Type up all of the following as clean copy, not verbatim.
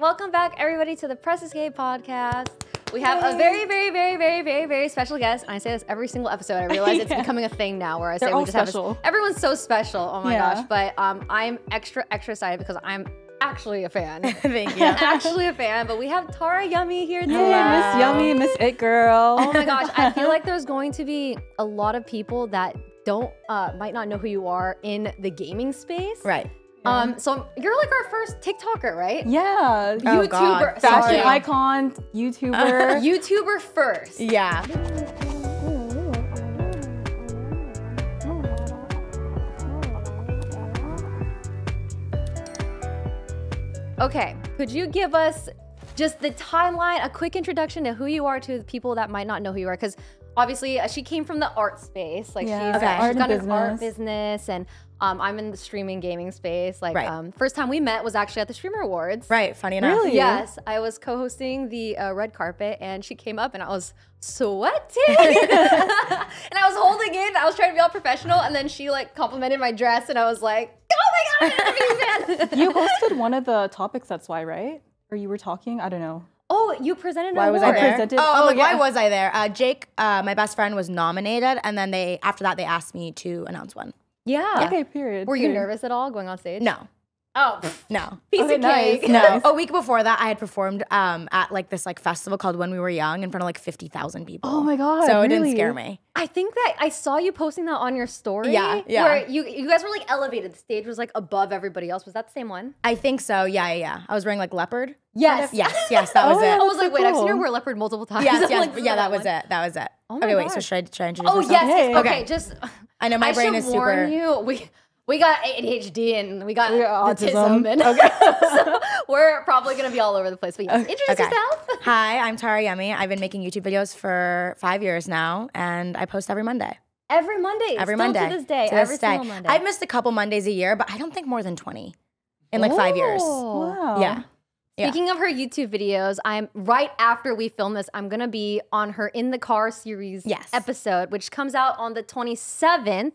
Welcome back, everybody, to the Press ESC podcast. We have a very special guest. And I say this every single episode. I realize it's becoming a thing now where I say we just have this, everyone's so special. Oh my gosh. But I'm extra excited because I'm actually a fan. Thank you. Actually a fan. But we have Tarayummy here today. Hey, Miss Yummy, Miss It Girl. Oh my gosh. I feel like there's going to be a lot of people that might not know who you are in the gaming space. Right. So you're like our first TikToker, right? Yeah. YouTuber. God. Fashion icon, YouTuber. YouTuber first. Yeah. Okay, could you give us just the timeline, a quick introduction to who you are to the people that might not know who you are? Because obviously she came from the art space. Like she's got an art business, and I'm in the streaming gaming space. Like first time we met was actually at the Streamer Awards. Right, funny enough. Really? Yes, I was co-hosting the red carpet, and she came up and I was sweating. And I was holding it, I was trying to be all professional, and then she like complimented my dress, and I was like, oh my God, I'm a fan. You hosted one of the topics, that's why, right? Or you were talking? I don't know. Oh, you presented an Why award. was I there? Why yeah. was I there? Jake, my best friend, was nominated, and then after that they asked me to announce one. Yeah. Okay, period. Were you nervous at all going on stage? No. Oh, no. Piece of cake. No. A week before that, I had performed at like this like festival called When We Were Young in front of like 50,000 people. Oh my God, So it didn't scare me. I think that I saw you posting that on your story. Yeah. Where you guys were like elevated. The stage was like above everybody else. Was that the same one? I think so. Yeah. I was wearing like leopard. Yes. Yes, that was it. I was like, wait, I've seen her wear leopard multiple times. Yes, Like, yeah, that was it. That was it. Oh my okay, wait, God. so should I introduce Oh, myself? yes. Okay, just I know my brain is super. warn you, we got ADHD and we got autism. autism. And so we're probably going to be all over the place. But yes, introduce yourself. Hi, I'm Tarayummy. I've been making YouTube videos for 5 years now, and I post every Monday. Every Monday? Every Still Monday. to this day. Every single Monday. I've missed a couple Mondays a year, but I don't think more than 20 in like 5 years. Wow. Yeah. Speaking of her YouTube videos, I'm right after we film this, I'm gonna be on her In the Car series episode, which comes out on the 27th.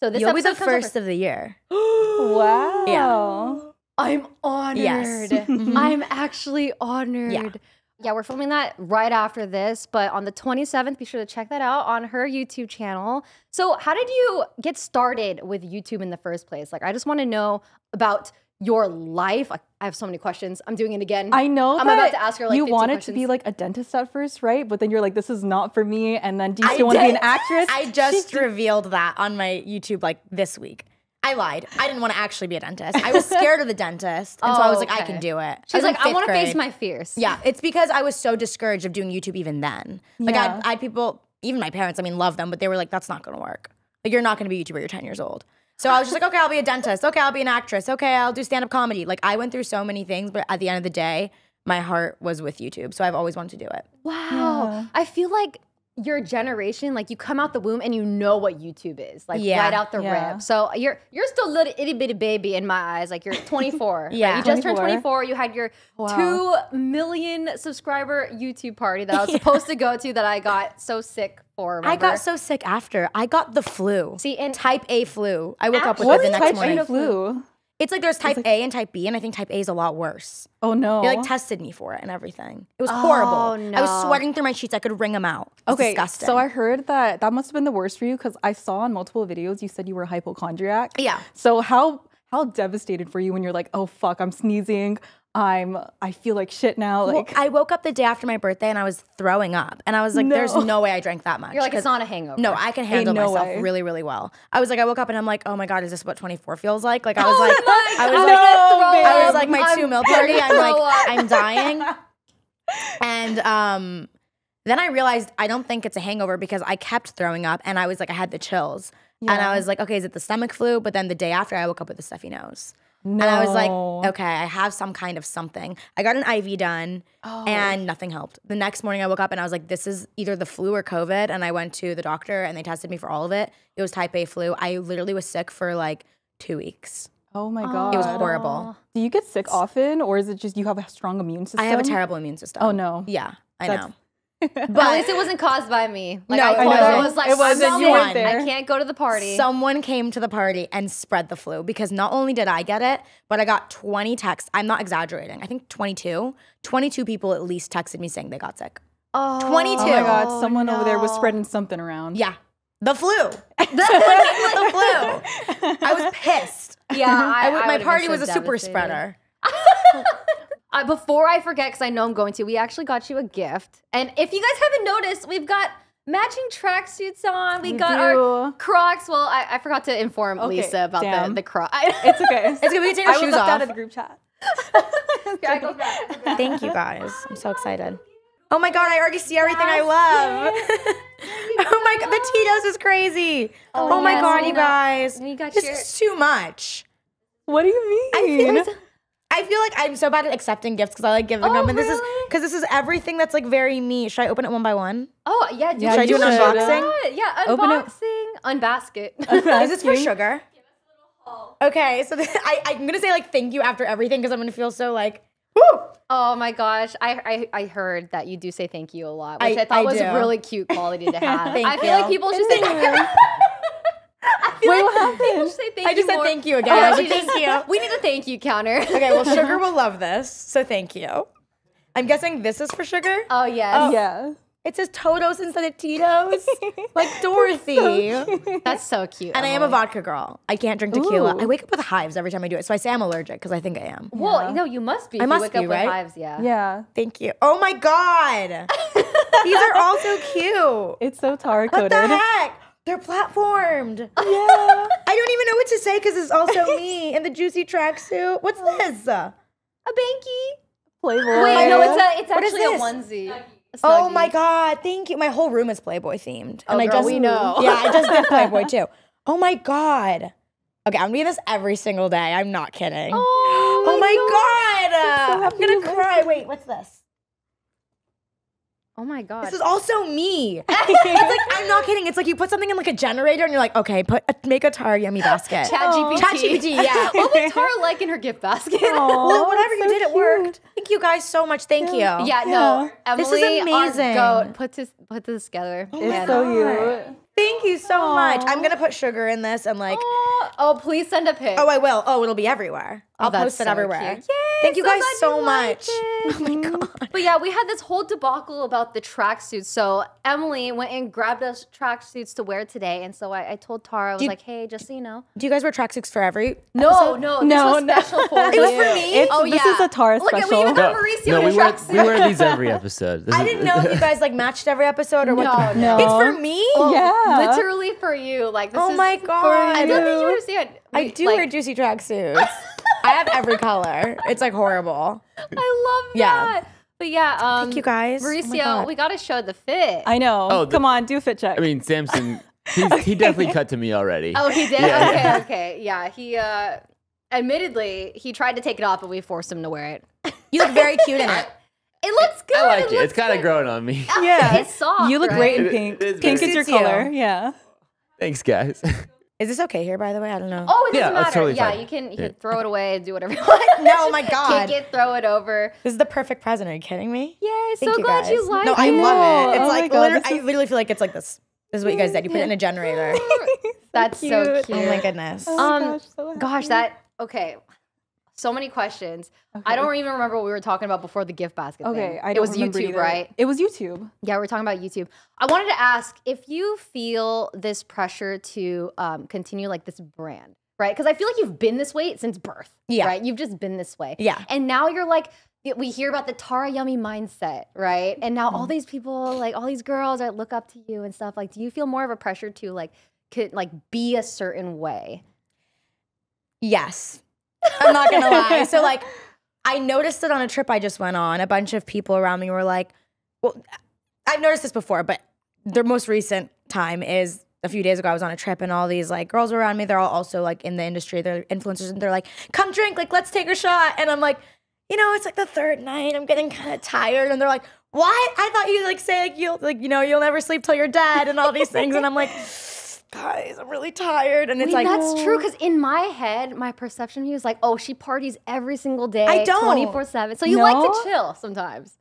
So this You'll be the episode first of the year. Wow. Yeah. I'm honored. Yes. I'm actually honored. Yeah, we're filming that right after this, but on the 27th, be sure to check that out on her YouTube channel. So how did you get started with YouTube in the first place? Like, I just want to know about your life. I have so many questions. I'm doing it again. I know I'm about to ask her like you 15 wanted questions. to be like a dentist at first, right? But then you're like, this is not for me. And then do you still want to be an actress? I just revealed that on my YouTube like this week. I lied. I didn't want to actually be a dentist. I was scared of the dentist. And so I was like, I can do it. She's like, I want to face my fears. Yeah, it's because I was so discouraged of doing YouTube even then. Like I had people, even my parents, I mean, love them, but they were like, that's not going to work. Like, you're not going to be a YouTuber, you're 10 years old. So I was just like, okay, I'll be a dentist. Okay, I'll be an actress. Okay, I'll do stand-up comedy. Like, I went through so many things, but at the end of the day, my heart was with YouTube. So I've always wanted to do it. Wow. Yeah. I feel like your generation, like you come out the womb and you know what YouTube is, like right out the rip. So you're still a little itty bitty baby in my eyes. Like you're 24. Yeah. Right? You just turned 24. You had your 2 million subscriber YouTube party that I was supposed to go to that I got so sick for. Remember? I got so sick after. I got the flu. See, and type A flu. I woke up with it the next morning. What type A flu? It's like there's type A and type B, and I think type A is a lot worse. Oh no! They like tested me for it and everything. It was horrible. Oh, no. I was sweating through my sheets. I could wring them out. It was disgusting. So I heard that must have been the worst for you because I saw in multiple videos you said you were a hypochondriac. Yeah. So how devastated for you when you're like, oh fuck, I'm sneezing. I feel like shit now. Like I woke up the day after my birthday and I was throwing up. And I was like, there's no way I drank that much. You're like, it's not a hangover. No, I can handle myself really, really well. I was like, I woke up and I'm like, oh my God, is this what 24 feels like? Like I was like, I was like my 2 mil party. I'm like, I'm dying. And then I realized I don't think it's a hangover because I kept throwing up and I was like, I had the chills. And I was like, okay, is it the stomach flu? But then the day after I woke up with a stuffy nose. No. And I was like, okay, I have some kind of something. I got an IV done and nothing helped. The next morning I woke up and I was like, this is either the flu or COVID. And I went to the doctor and they tested me for all of it. It was type A flu. I literally was sick for like 2 weeks. Oh my God. It was horrible. Do you get sick often or is it just you have a strong immune system? I have a terrible immune system. Oh no. Yeah, I know. But at least it wasn't caused by me. Like, No, it was like, it wasn't. You weren't I there. can't go to the party. Someone came to the party and spread the flu because not only did I get it, but I got 20 texts. I'm not exaggerating. I think 22. 22 people at least texted me saying they got sick. 22. Oh my God, someone over there was spreading something around. Yeah. The flu. The flu. I was pissed. Yeah, my party was a super spreader. Before I forget, because I know I'm going to, we actually got you a gift. And if you guys haven't noticed, we've got matching tracksuits on. We got our Crocs. Well, I forgot to inform Lisa about the Crocs. It's okay. It's good. We can take our shoes off. out of the group chat. Thank you guys. I'm so excited. Oh my God, I already see everything I love. Oh my God, the Tito's is crazy. Oh my God, you guys. This is too much. What do you mean? I feel like I'm so bad at accepting gifts because I like giving them. And this is everything that's like very me. Should I open it one by one? Oh, yeah. Should I do an unboxing? Yeah, unboxing. Unbasket. Is this for sugar? Okay, so I'm going to say like thank you after everything because I'm going to feel so like, woo. Oh my gosh, I heard that you do say thank you a lot, which I thought was a really cute quality to have. I feel like people should say thank you. What happened? I just said thank you again. I was like, thank you. We need a thank you counter. Okay, well, Sugar will love this, so thank you. I'm guessing this is for Sugar? Oh, yes. Oh, yeah. It says Toto's instead of Tito's. Like Dorothy. That's so cute. And I am a vodka girl. I can't drink tequila. I wake up with hives every time I do it, so I say I'm allergic because I think I am. Well, no, you must be. I must wake be, up right? with hives, yeah. Yeah. Thank you. Oh my God. These are all so cute. It's so Tara What coded. the heck? They're platformed. Yeah. I don't even know what to say because it's also me in the juicy tracksuit. What's this? A banky. Playboy. Wait, no, it's What is actually a this? onesie. Oh my God, thank you. My whole room is Playboy themed. Oh, girl, we know. Yeah, I just did Playboy too. Oh my God. Okay, I'm doing this every single day. I'm not kidding. Oh my God. I'm gonna cry. Wait, what's this? Oh my God. This is also me. It's like, I'm not kidding. It's like you put something in like a generator and you're like, okay, make a Tarayummy basket. ChatGPT. Yeah. What would Tara like in her gift basket? Well, whatever you did, it worked. Thank you guys so much. Thank you. Yeah, no. Emily, This is amazing. Our goat, put this together. It's so cute. Thank you so much. I'm gonna put Sugar in this and like. Oh, please send a pic. Oh, I will. Oh, it'll be everywhere. I'll that's post it so everywhere. cute. Yay, Thank you guys glad so you much. liked it. Oh my God. But yeah, we had this whole debacle about the tracksuits. So Emily went and grabbed us tracksuits to wear today. And so I told Tara, I was like, hey, just so you know. Do you guys wear tracksuits for every No, episode? this was special for It you. was for me? This is a Tara Look special. at, we even have Mauricio No, in a we tracksuit. wear these every episode. I didn't know if you guys like matched every episode or what. No. It's for me? Yeah. Literally for you. Like, this Oh is my God. I don't think you understand. I do wear juicy tracksuits. I have every color. It's like horrible. I love Yeah. that. But yeah, Thank you guys. Oh my Mauricio, God. we got to show the fit. I know. Oh, Come on, do a fit check. I mean, Samson, he definitely cut to me already. Oh, he did? Yeah. Okay. Yeah, he, admittedly, he tried to take it off, but we forced him to wear it. You look very cute in it. It looks good. I like it. looks It's kind of good. growing on me. Yeah. It's soft, You look right? great in It- pink. it's Pink very- is your Suits you. color. Yeah. Thanks, guys. Is this okay here, by the way? I don't know. Oh, it Yeah, doesn't that's matter. totally Yeah, fine. you can Yeah. throw it away and do whatever you want. No, my God. Kick it, throw it over. This is the perfect present. Are you kidding me? Yay, Thank so you glad guys. you like No, it. I love it. It's Oh my like, God, I this is- literally feel like it's like this. This is what you guys did. You put it in a generator. That's so cute. cute. Oh my goodness. Gosh, okay. So many questions. I don't even remember what we were talking about before the gift basket thing. Okay, I It don't was remember YouTube, either. right? It was YouTube. Yeah, we're talking about YouTube. I wanted to ask if you feel this pressure to continue like this brand, right? Because I feel like you've been this way since birth, Yeah. right? You've just been this way. Yeah. And now you're like, we hear about the Tarayummy mindset, right? And now all these people, like all these girls that look up to you and stuff, like do you feel more of a pressure to like be a certain way? Yes. I'm not gonna lie. So like, I noticed it on a trip I just went on. A bunch of people around me were like, well, I've noticed this before, but the most recent time is a few days ago. I was on a trip and all these like girls were around me. They're all also like in the industry. They're influencers and they're like, come drink, like let's take a shot. And I'm like, you know, it's like the third night. I'm getting kind of tired. And they're like, what? I thought you'd like say like you'll never sleep till you're dead and all these things. And I'm like, guys, I'm really tired. And it's like, that's true, because in my head, my perception of you is like, oh, she parties every single day. I don't. 24/7. So you No? like to chill sometimes.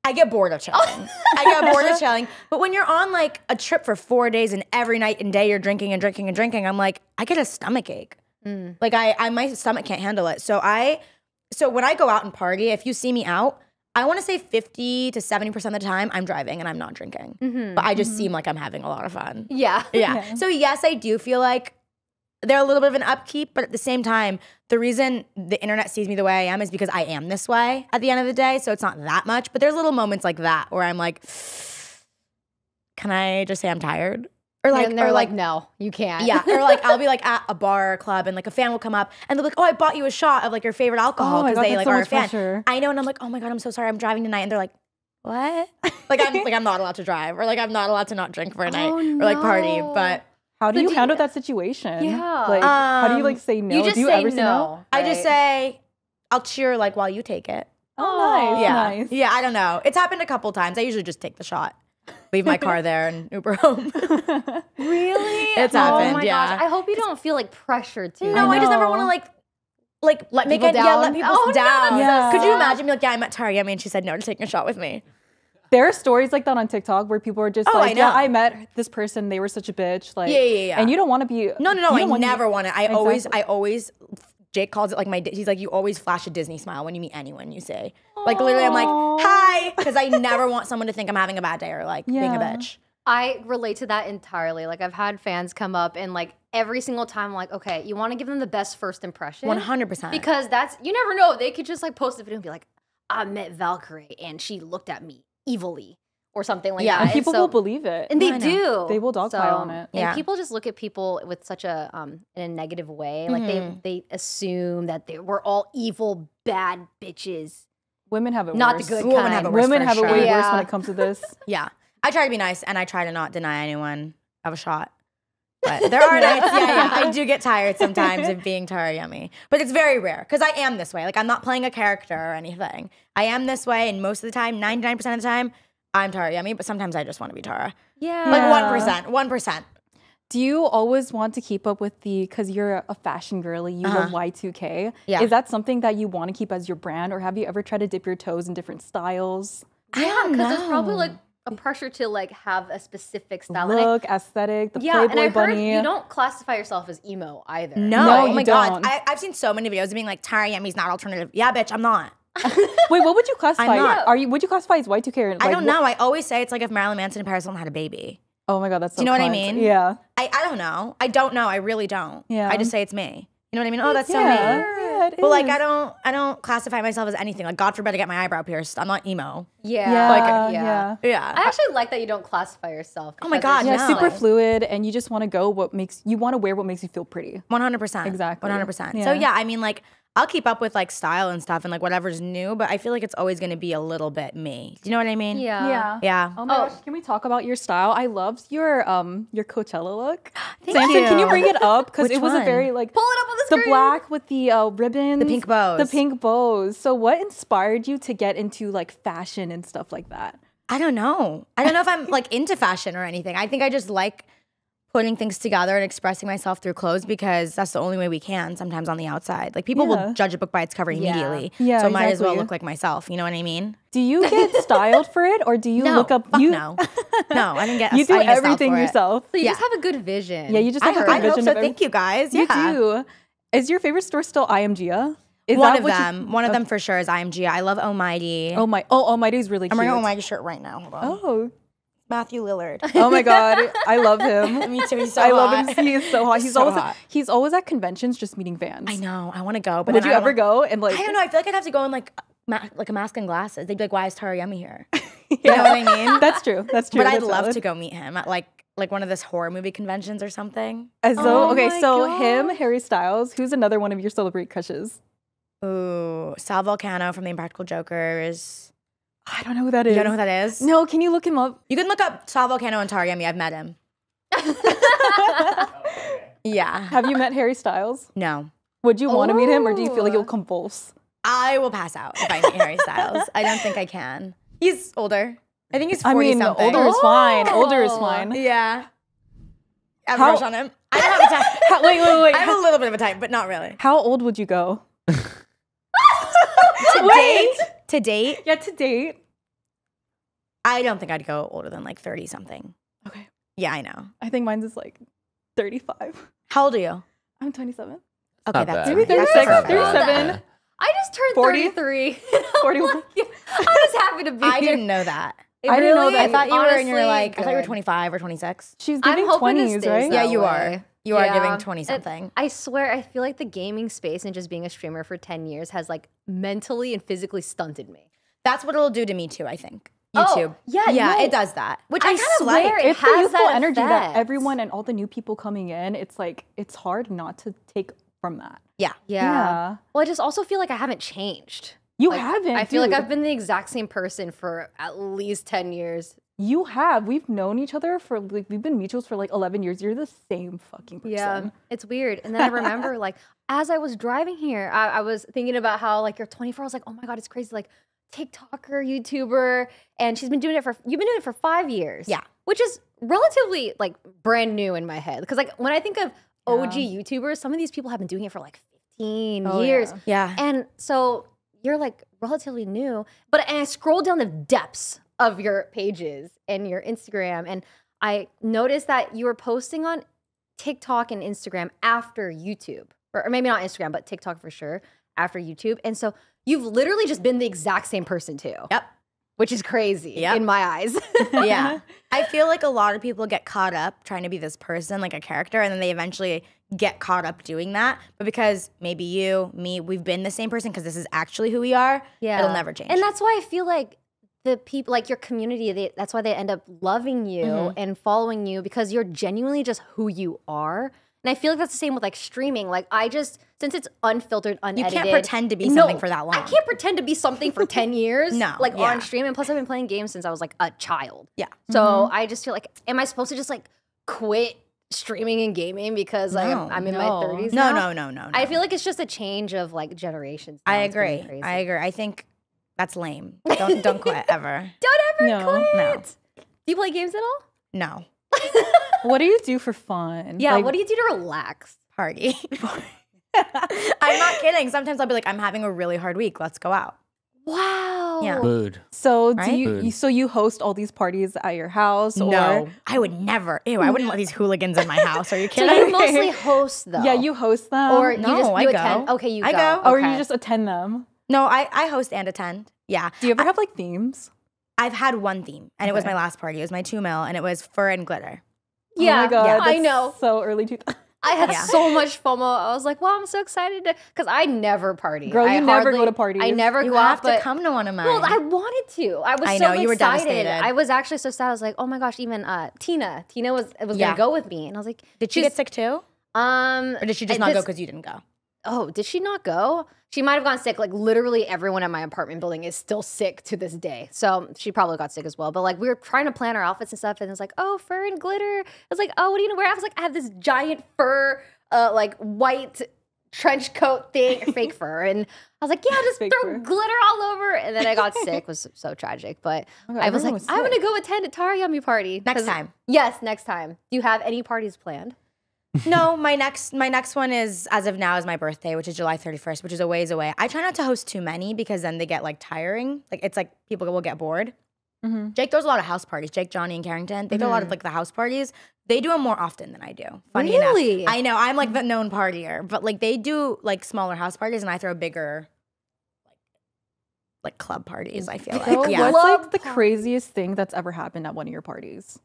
I get bored of chilling. I get bored of chilling. But when you're on like a trip for 4 days and every night and day you're drinking and drinking and drinking, I'm like, I get a stomach ache. Like my stomach can't handle it. So when I go out and party, if you see me out, I want to say 50 to 70% of the time I'm driving and I'm not drinking. But I just seem like I'm having a lot of fun. Yeah. So yes, I do feel like they're a little bit of an upkeep, but at the same time, the reason the internet sees me the way I am is because I am this way at the end of the day. So it's not that much, but there's little moments like that where I'm like, can I just say I'm tired? Or like, and they're like, no, you can't. Yeah, or like I'll be like at a bar or club and like a fan will come up and they're like, oh, I bought you a shot of like your favorite alcohol because they like are a fan. Pressure. I know, and I'm like, oh my God, I'm so sorry, I'm driving tonight. And they're like, what? I'm not allowed to drive, or like I'm not allowed to not drink for a night or like party. But how do you handle that situation? Yeah. Like, how do you like say no? You just do you say ever say no? I just say, I'll cheer like while you take it. Oh, nice. Yeah. Nice. Yeah, I don't know. It's happened a couple times. I usually just take the shot, leave my car there, and Uber home. Really? It's Oh happened, my yeah. gosh. I hope you don't feel like pressured to. No, I just never want to like let make people it, down. yeah, let people Oh, down. no, that's so Could you sad. imagine me like, yeah, I met Tarayummy and she said no to taking a shot with me. There are stories like that on TikTok where people are just Oh, like, I know. yeah, I met this person, they were such a bitch. Like, Yeah. And you don't want to be. No, I never want it. I Exactly. always, Jake calls it like he's like, you always flash a Disney smile when you meet anyone you say. Like literally I'm like, hi, because I never want someone to think I'm having a bad day or like being a Yeah. bitch. I relate to that entirely. Like I've had fans come up and like every single time I'm like, okay, you want to give them the best first impression? 100%. Because you never know. They could just like post a video and be like, I met Valkyrae and she looked at me evilly or something like that. And people so, will believe it. And they I do. They will dogpile on it. And Yeah. people just look at people with such a in a negative way. Like they assume that we're all evil, bad bitches. Women have it Not worse. the good Women kind. have it worse. Women for have it sure. way worse Yeah. when it comes to this. Yeah. I try to be nice and I try to not deny anyone of a shot. But there are nights, I do get tired sometimes of being Tarayummy. But it's very rare because I am this way. Like I'm not playing a character or anything. I am this way, and most of the time, 99% of the time, I'm Tarayummy, but sometimes I just want to be Tara. Yeah. Like 1%. Do you always want to keep up with because you're a fashion girly, you love Y2K. Yeah. Is that something that you want to keep as your brand, or have you ever tried to dip your toes in different styles? Yeah, because there's probably like a pressure to like have a specific style. And Look, aesthetic, the and Playboy I heard bunny. you don't classify yourself as emo either. No, oh you my God. don't. I've seen so many videos of being like, Tarayammy's not alternative. Yeah, bitch, I'm not. Wait, what would you classify? I'm not. Would you classify as Y2K? Or, like, I don't know. I always say it's like if Marilyn Manson and Paris Hilton had a baby. Oh my God, that's so Do you know what I cunt. mean? Yeah. I don't know. I don't know. I really don't. Yeah. I just say it's me. You know what I mean? Oh, that's so Yeah, me. yeah, it But like is. I don't classify myself as anything. Like God forbid I get my eyebrow pierced. I'm not emo. Yeah. Yeah, yeah. Yeah. I actually like that you don't classify yourself. Oh my because God, it's Yeah, just no. super like- fluid, and you just want to go you want to wear what makes you feel pretty. 100%. Exactly. 100%. Yeah. So yeah, I mean like I'll keep up with like style and stuff and like whatever's new, but I feel like it's always going to be a little bit me. Do you know what I mean? Yeah. Yeah. Oh my gosh, can we talk about your style? I loved your Coachella look. Thank Samson, you. can you bring it up? Because Which it was a one? very like Pull it up on the the screen. black with the ribbons, The pink bows. the pink bows. So what inspired you to get into like fashion and stuff like that? I don't know. I don't know if I'm like into fashion or anything. I think I just like putting things together and expressing myself through clothes because that's the only way we can sometimes on the outside. Like people Yeah. will judge a book by its cover immediately. Yeah, so I might as well exactly. look like myself. You know what I mean? Do you get styled for it, or do you No, look up? fuck you no. No, I didn't get. you I do didn't get styled everything for it. yourself. So you Yeah. just have a good vision. Yeah, you just have a I good hope vision so. of Thank you guys. Yeah. You do. Is your favorite store still IMGA? Is One that of what you- them. One of them for sure is IMG. I love Almighty. Oh my! Oh, Almighty is really I'm cute. wearing Almighty shirt right now. Hold on. Oh, Matthew Lillard. oh my God! I love him. Me too. He's so I love hot. him. He is so hot. He's So always hot. he's always at conventions just meeting fans. I know. I want to go, but Would then you I ever don't- go and like? I don't know. I feel like I'd have to go in like a mask and glasses. They'd be like, "Why is Tarayummy here?" You know what I mean? That's true. That's true. But I'd That's love valid. to go meet him at like one of this horror movie conventions or something. As though, Oh okay, my so him, gosh. Harry Styles. Who's another one of your celebrity crushes? Ooh, Sal Volcano from The Impractical Jokers. I don't know who that is. You don't know who that is? No, can you look him up? You can look up Sal Volcano and Tarayummy. I've met him. Yeah. Have you met Harry Styles? No. Would you want to meet him, or do you feel like Oh. you'll convulse? I will pass out if I meet Harry Styles. I don't think I can. He's older. I think he's 40 I mean, something. older is fine. Older is Oh. fine. Yeah. I have a How- crush on him. I don't have a type. Wait. I have a little bit of a type, but not really. How old would you go? To date? To date? Yeah, to date. I don't think I'd go older than like 30 something. Okay. Yeah, I know. I think mine's is like 35. How old are you? I'm 27. Okay, Not that's bad. Maybe that's 36, perfect. 37. I just turned 40? 33. 41. I'm just happy to be I here. didn't know that. I didn't know Really? that. I thought you were in your Honestly, like, I thought you were good. 25 or 26. She's I'm giving hoping it 20s, stays right? Yeah, that you way. are. You are Yeah. giving 20 something. I swear, I feel like the gaming space and just being a streamer for 10 years has like mentally and physically stunted me. That's what it'll do to me too, I think. Oh, YouTube. yeah, Yeah, no. it does that. Which I I, kinda swear. swear it It's the has youthful that energy that effect. everyone and all the new people coming in, it's like, it's hard not to take from that. Yeah. Yeah. Well, I just also feel like I haven't changed. You Like, haven't. I feel like dude. I've been the exact same person for at least 10 years. You have. We've known each other for like, we've been mutuals for like 11 years. You're the same fucking person. Yeah, it's weird. And then I remember, like, as I was driving here, I was thinking about how, like, you're 24. I was like, oh my God, it's crazy. Like, TikToker, YouTuber, and you've been doing it for 5 years. Yeah. Which is relatively, like, brand new in my head. Because, like, when I think of OG YouTubers, some of these people have been doing it for, like, 15 years. Yeah. And so you're, like, relatively new. And I scrolled down the depths of your pages and your Instagram, and I noticed that you were posting on TikTok and Instagram after YouTube, or maybe not Instagram, but TikTok for sure after YouTube. And so you've literally just been the exact same person too. Yep. Which is crazy in my eyes. Yeah. I feel like a lot of people get caught up trying to be this person, like a character, and then they eventually get caught up doing that. But because maybe you, me, we've been the same person because this is actually who we are, it'll never change. And that's why I feel like the people, like your community, that's why they end up loving you and following you, because you're genuinely just who you are. And I feel like that's the same with like streaming. Like since it's unfiltered, unedited. You can't pretend to be something for that long. I can't pretend to be something for 10 years. No, Like yeah. on stream. And plus I've been playing games since I was like a child. Yeah. So I just feel like, am I supposed to just like quit streaming and gaming because like I'm in my 30s now? No. I feel like it's just a change of like generations. I now. It's really agree. crazy. I agree. I think that's lame. Don't quit ever. Don't ever No. quit. No. Do you play games at all? No. What do you do for fun? Yeah, Like, what do you do to relax? Party. I'm not kidding. Sometimes I'll be like, I'm having a really hard week. Let's go out. Wow. Yeah. Mood. So Right? you host all these parties at your house? No, Or I would never. Ew, I wouldn't let these hooligans in my house. Are you So kidding? you mostly host though. yeah, you host them, or you No, just I you go. attend. Okay, you I go. go. or Okay. you just attend them. No, I host and attend. Yeah. Do you ever have like themes? I've had one theme, and it was Okay. my last party. It was my 2 mil, and it was fur and glitter. Yeah, oh my God, yeah. that's I know. So early 2000s. I had Yeah. so much FOMO. I was like, "Wow, I'm so excited to," because I never party. Girl, I you never hardly- go to parties. I never You go have out, to but come to one of mine. well, I wanted to. I was I so know, you were excited. devastated. I was actually so sad. I was like, "Oh my gosh!" Even Tina was Yeah. gonna go with me, and I was like, Did she she's- get sick too? Or Or did she just not go because you didn't go? Oh, did she not go? She might have gone sick. Like literally everyone at my apartment building is still sick to this day. So she probably got sick as well. But like we were trying to plan our outfits and stuff, and it's like, oh, fur and glitter. I was like, oh, what are you gonna wear? I was like, I have this giant fur, like white trench coat thing, or fake fur, and I was like, yeah, just Fake throw fur. glitter all over. And then I got sick. It was so tragic. But Okay, I was everyone like, was I'm gonna sick. go attend a Tarayummy party Next 'cause- time. Yes, next time. Do you have any parties planned? No, my next one is, as of now, is my birthday, which is July 31st, which is a ways away. I try not to host too many because then they get like tiring. Like it's like people will get bored. Jake throws a lot of house parties. Jake, Johnny, and Carrington. They throw a lot of like the house parties. They do them more often than I do. Funny Really? enough. I know. I'm like the known partier, but like they do like smaller house parties, and I throw bigger like club parties. I feel Girl, like yeah. what's Club like the craziest thing that's ever happened at one of your parties?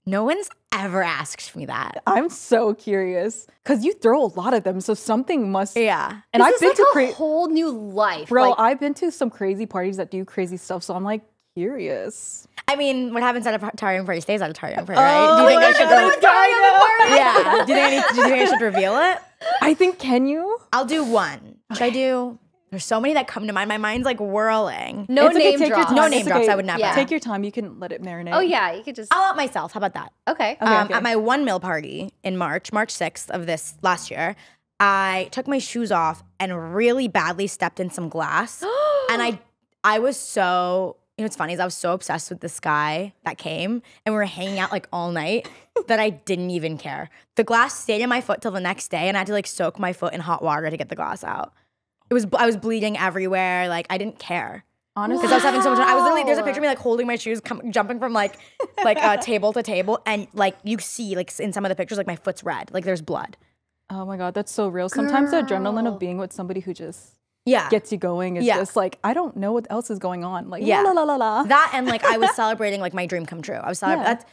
No one's ever asked me that. I'm so curious because you throw a lot of them, so something must. Yeah. And This I've is been like to a crazy, whole new life, bro. Like, I've been to some crazy parties that do crazy stuff, so I'm like curious. I mean, what happens at a Tarayummy party stays at a Tarayummy party, right? Do you think I should I Yeah. Do you think I should reveal it? I think, can you? I'll do one. Should I do? There's so many that come to mind. My mind's like whirling. no It's okay, name take your drops. time. No It's name drops, I would never. Yeah. Take your time. You can let it marinate. Oh yeah, you could just. I'll out myself. How about that? Okay. Okay. At my 1 mil party in March 6th of this last year, I took my shoes off and really badly stepped in some glass. And I was so, you know what's funny is I was so obsessed with this guy that came and we were hanging out like all night that I didn't even care. The glass stayed in my foot till the next day and I had to like soak my foot in hot water to get the glass out. I was bleeding everywhere. Like I didn't care. Honestly, because I was having so much. I was literally there's a picture of me like holding my shoes, jumping from like table to table, and like you see like in some of the pictures like my foot's red, like there's blood. oh my God, that's so real. Sometimes the adrenaline of being with somebody who just Yeah. gets you going is just like, I don't know what else is going on. Like, Yeah. la la la la la. That and like I was celebrating like my dream come true. I was celebrating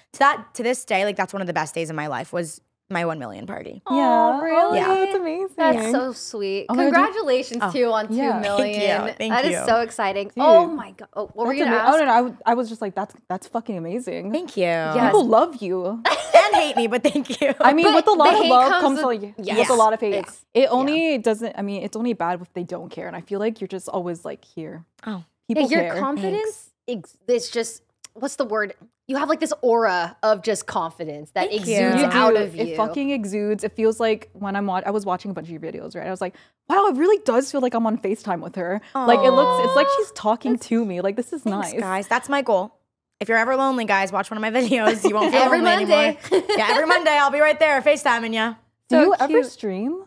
to this day, like that's one of the best days of my life was my 1 million party. Yeah, really? Oh, that's amazing. That's so sweet. Oh my God, Congratulations too on 2 yeah. million. Thank That you. is so exciting. Oh my God. Oh, what were you gonna ask? Oh no, I was just like, that's fucking amazing. Thank you. Yes. People love you. And hate me, but thank you. I mean, But with a lot the of hate love comes comes with- like yes. with a lot of hate. It's- It only doesn't. I mean, it's only bad if they don't care. And I feel like you're just always like here. Oh. People Your care. confidence, it's just, what's the word? You have like this aura of just confidence that Thank you. exudes You out do. of you. It fucking exudes. It feels like when I was watching a bunch of your videos, right? I was like, wow, it really does feel like I'm on FaceTime with her. Like it's like she's talking to me. Like this is Thanks, nice. guys. That's my goal. If you're ever lonely, guys, watch one of my videos. You won't feel Every lonely Monday. anymore. Yeah, every Monday I'll be right there FaceTiming you. Do So you ever cute. stream?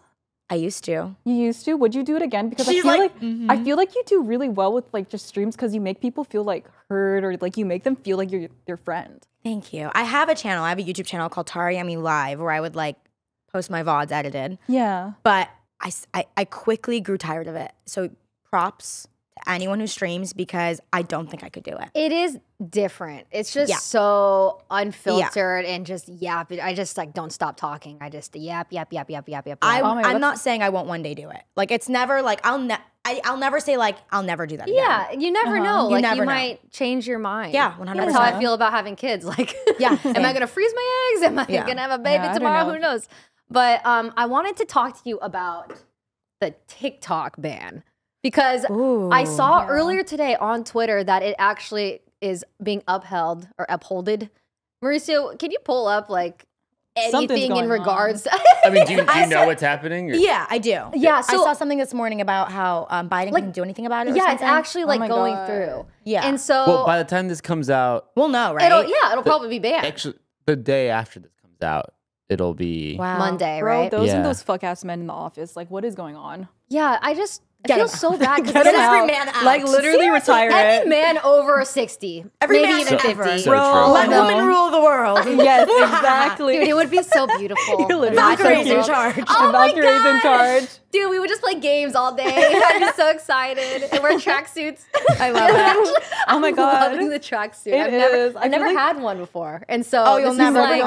I used to. You used to? Would you do it again? Because She's I feel like, like I feel like you do really well with like just streams because you make people feel like heard or like you make them feel like you're their friend. Thank you. I have a channel. I have a YouTube channel called Tarayummy Live where I would like post my VODs edited. Yeah. But I quickly grew tired of it. So props to anyone who streams because I don't think I could do it. It is different. It's just Yeah. so unfiltered and just yap. I just like don't stop talking. I just yap. I'm not saying I won't one day do it. Like it's never like I'll never say like I'll never do that again. Yeah, you never know. You Like never you know. might change your mind. Yeah, 100%. That's how I feel about having kids. Like, Yeah, am I same. gonna freeze my eggs? Am I Yeah. gonna have a baby Yeah, I don't tomorrow? know. Who knows? But I wanted to talk to you about the TikTok ban because I saw earlier today on Twitter that it actually is being upheld or upholded. Mauricio, can you pull up like Something's anything in going regards? I mean, do you know what's happening? Or? Yeah, I do. Yeah, I so- saw something this morning about how Biden Like- couldn't do anything about it. Or Yeah, it's something. actually like my going God. through. Yeah. And so Well, by the time this comes out, We'll know, right? it'll probably be banned. actually, the day after this comes out, it'll be. Wow. Monday, Bro, right? those Yeah. and those fuck ass men in the office. Like, what is going on? Yeah, I Get feel him so bad because Get every man out. Like literally retire any it. man over 60, Every maybe man even ever. 50. So Bro, true. Let no. women rule the world. Yes, exactly. Dude, it would be so beautiful. You're literally Valkyrae's so in charge. Oh my Valkyrie's in God. charge. Dude, we would just play games all day. I'd be so excited and wear tracksuits. I love that. Oh my I'm God. loving the tracksuit. It I've is. I I've never feel like- had one before, and so Oh, this you'll is never, like,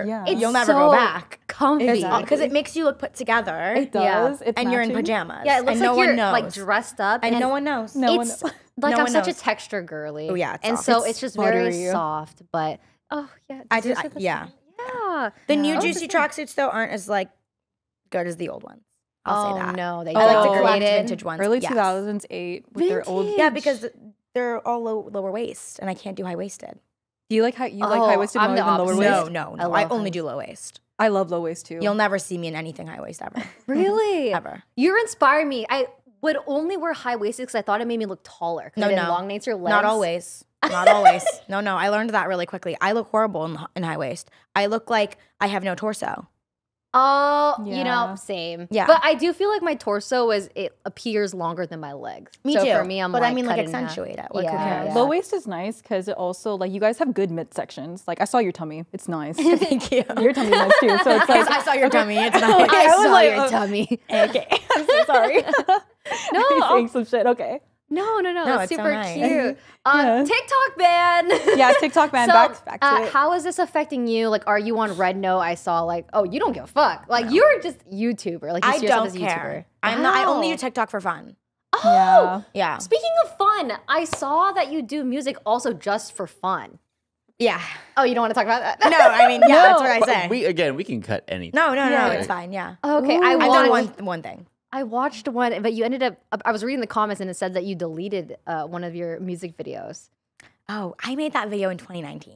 Yeah. it's you'll never so go back. comfy. Exactly. Because it makes you look put together. It does. It's and you're in matching. pajamas. Yeah, it looks and like no one you're knows. like dressed up, and no one knows. No one it's knows. like No I'm one such a knows. texture girly. Oh, yeah, it's and soft. so It's it's just very buttery. soft. But oh yeah, I did you just, see this? yeah. Yeah. The new Oh, juicy tracksuits though aren't as like good as the old ones. I'll say that. No, they Oh, I like the Oh. collect degraded. vintage ones. Early yes. 2008 with their old. Vintage. Yeah, because they're all lower waist, and I can't do high waisted. Do you like high? You like Oh, high waisted I'm more the than lower opposite. waist? No, I I love only high do low waist. I love low waist too. You'll never see me in anything high waist ever. Really? Ever. You're inspiring me. I would only wear high waisted because I thought it made me look taller. 'Cause No, I didn't no. elongate your legs. Not always. Not always. No, I learned that really quickly. I look horrible in high waist. I look like I have no torso. Oh, you Yeah. know, same. Yeah. But I do feel like my torso it appears longer than my legs. Me so too. for me, I'm but like I mean, like cutting that. accentuate it. Like, who Yeah. cares? Low waist is nice because it also like you guys have good midsections. Like I saw your tummy. It's nice. Thank you. Your tummy's nice too. So it's like I saw your tummy. It's nice. I I was saw like, your tummy. okay. I'm so sorry. No, I'm saying some shit. Okay. No, No, that's it's so super nice. cute. Yeah. TikTok ban. Yeah, TikTok ban. So, back to it. how is this affecting you? Like, are you on Red Note? I saw like, oh, you don't give a fuck. Like, you're just YouTuber. Like, you I see yourself don't as a care. YouTuber. I'm not. I only Wow. do TikTok for fun. Oh, Yeah. Yeah. speaking of fun, I saw that you do music also just for fun. Yeah. Oh, you don't want to talk about that? No, I mean, yeah, that's what I But say. we can cut anything. No, Yeah. it's fine. Yeah. Okay, Ooh. I I've done watched. one thing. I watched one, but you ended up. I was reading the comments and it said that you deleted one of your music videos. Oh, I made that video in 2019.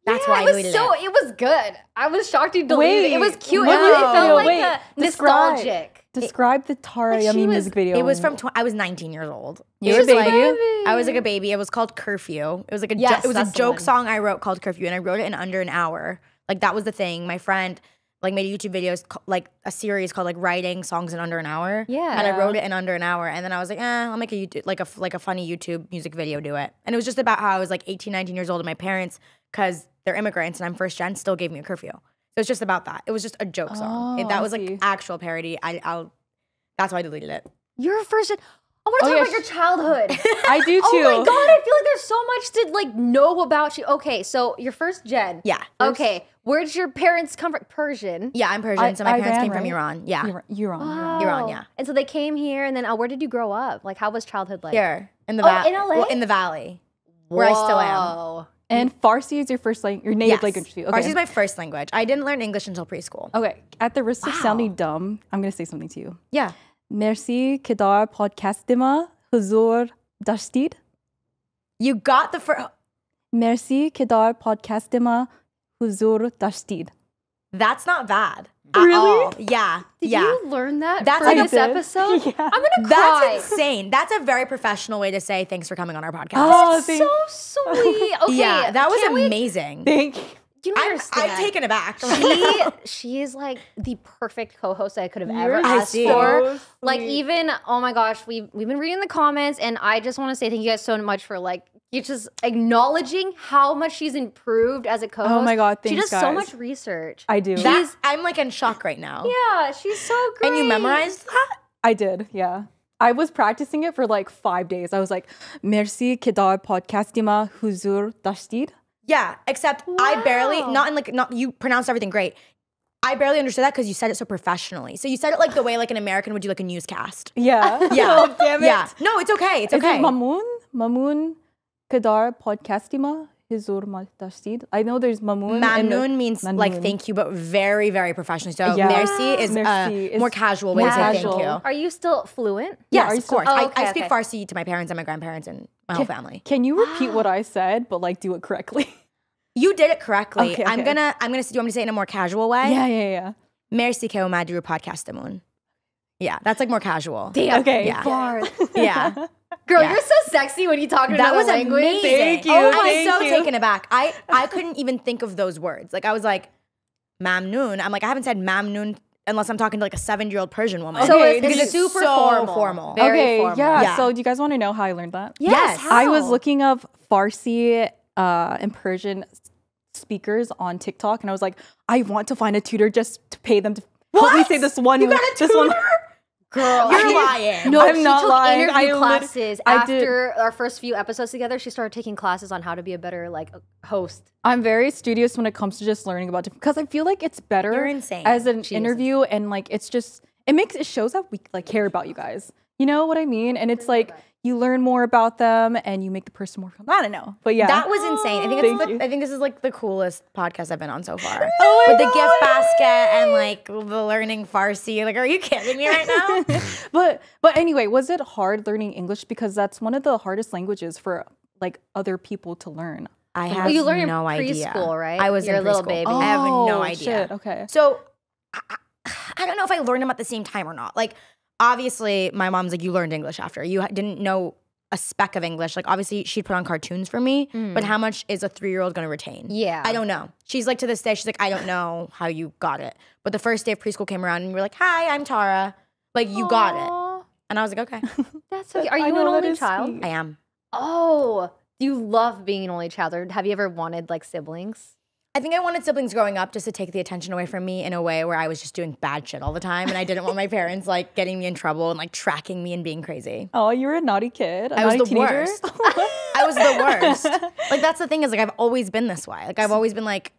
That's Yeah, why I it was deleted so. it. It was good. I was shocked you deleted it. It was Wait, cute. what It was the felt video? like Wait, describe. nostalgic. Describe the Tara she Yummy was- music video. It was from. I was 19 years old. You It were a was like- baby? I was like a baby. It was called Curfew. It was like a Yes, it was a that's the joke one. song I wrote called Curfew, and I wrote it in under an hour. Like that was the thing. My friend like made YouTube videos, like a series called like Writing Songs in Under an Hour. Yeah. And I wrote it in under an hour. And then I was like, I'll make a YouTube, like a funny YouTube music video, do it. And it was just about how I was like 18, 19 years old and my parents, because they're immigrants and I'm first gen, still gave me a curfew. So it's just about that. It was just a joke song. That was like actual parody. That's why I deleted it. Your first gen. I want to talk about your childhood. I do too. Oh my God, I feel like there's so much to like know about you. Okay, so your first gen. Yeah. Okay, where'd your parents come from? Persian. Yeah, I'm Persian, so my parents came from Iran. Yeah. Iran. Wow. Iran, yeah. And so they came here, and then where did you grow up? Like, how was childhood like? Here, in the in LA? well, in the valley, where I still am. And Farsi is your first language, your native language too. Okay. Farsi is my first language. I didn't learn English until preschool. Okay, at the risk of sounding dumb, I'm gonna say something to you. Yeah. Merci که در پادکست ما حضور داشتید. You got the first. Merci که در پادکست ما حضور داشتید. That's not bad. Really? All. Yeah. Did yeah. you learn that That's for like this did. episode? Yeah. I'm gonna cry. That's insane. That's a very professional way to say thanks for coming on our podcast. Oh, So sweet. Okay. yeah, that was can't we- amazing. Thank you. You don't understand. I'm taken aback. She is like the perfect co-host I could have ever You're asked so for. sweet. Like even, oh my gosh, we've been reading the comments, and I just want to say thank you guys so much for like you just acknowledging how much she's improved as a co-host. Oh my God, she thanks, does so guys. much research. I do. I'm like in shock right now. Yeah, she's so great. And you memorized that? I did, yeah. I was practicing it for like 5 days. I was like, Merci که در پادکست ما حضور داشتید. Yeah, except I barely, you pronounced everything great. I barely understood that because you said it so professionally. So you said it like the way like an American would do like a newscast. Yeah. Yeah. Oh, damn it. Yeah. No, it's okay. It's okay. Is it Mamoon که در پادکست ما حضور داشتید. I know there's Mamoon. Mamnoon means like thank you, but very, very professionally. So Yeah. merci is Merci a more is casual way to say thank casual. you. Are you still fluent? Yes, are you of course. still- Oh, okay, I speak okay. Farsi to my parents and my grandparents and my whole family. Can you repeat what I said, but like do it correctly? You did it correctly. Okay, I'm okay. gonna do you want me to say it in a more casual way? Yeah. Merci que omadru podcastamon. Yeah, that's like more casual. Damn. Okay. Yeah. Bars. Yeah. Girl, Yeah. you're so sexy when you talk in That another was language. amazing. Thank you, I was thank so you. taken aback. I couldn't even think of those words. Like I was like, mamnoon. I'm like, I haven't said mamnoon unless I'm talking to like a 7-year-old Persian woman. So Okay, it's because it's super so formal. Very Okay, formal. yeah. Yeah. So do you guys want to know how I learned that? Yes. I was How? looking up Farsi and Persian speakers on TikTok, and I was like, I want to find a tutor just to pay them to help me say this one. You got a this one. tutor? Girl, You're lying. No, I'm she not took lying. interview I classes I did. after our first few episodes together. She started taking classes on how to be a better like host. I'm very studious when it comes to just learning about different, because I feel like it's better You're insane. as an Jesus. interview, and like it shows that we like care about you guys. You know what I mean? And it's like you learn more about them and you make the person more. I don't know, but yeah, That was insane. I think this is like the coolest podcast I've been on so far. Oh my With the God. gift basket and like the learning Farsi. Like, are you kidding me right now? But anyway, was it hard learning English, because that's one of the hardest languages for like other people to learn? I have you learn in no idea. preschool, right? I was You're in a little preschool. baby. I have no Oh, idea. shit, okay. So I don't know if I learned them at the same time or not. Like, obviously, my mom's like, you learned English after. You didn't know a speck of English. Like, obviously, she'd put on cartoons for me, but how much is a 3-year-old going to retain? Yeah. I don't know. She's like, to this day, she's like, I don't know how you got it. But the first day of preschool came around and you were like, hi, I'm Tara. Like, you got it. Aw, And I was like, okay, That's okay. Are I you know, an that only is child? sweet. I am. Oh, do you love being an only child, or have you ever wanted like siblings? I think I wanted siblings growing up just to take the attention away from me in a way where I was just doing bad shit all the time. And I didn't want my parents like getting me in trouble and like tracking me and being crazy. Oh, you were a naughty kid. I was the teenager? worst. I was the worst. Like, that's the thing is like, I've always been this way. Like, I've always been like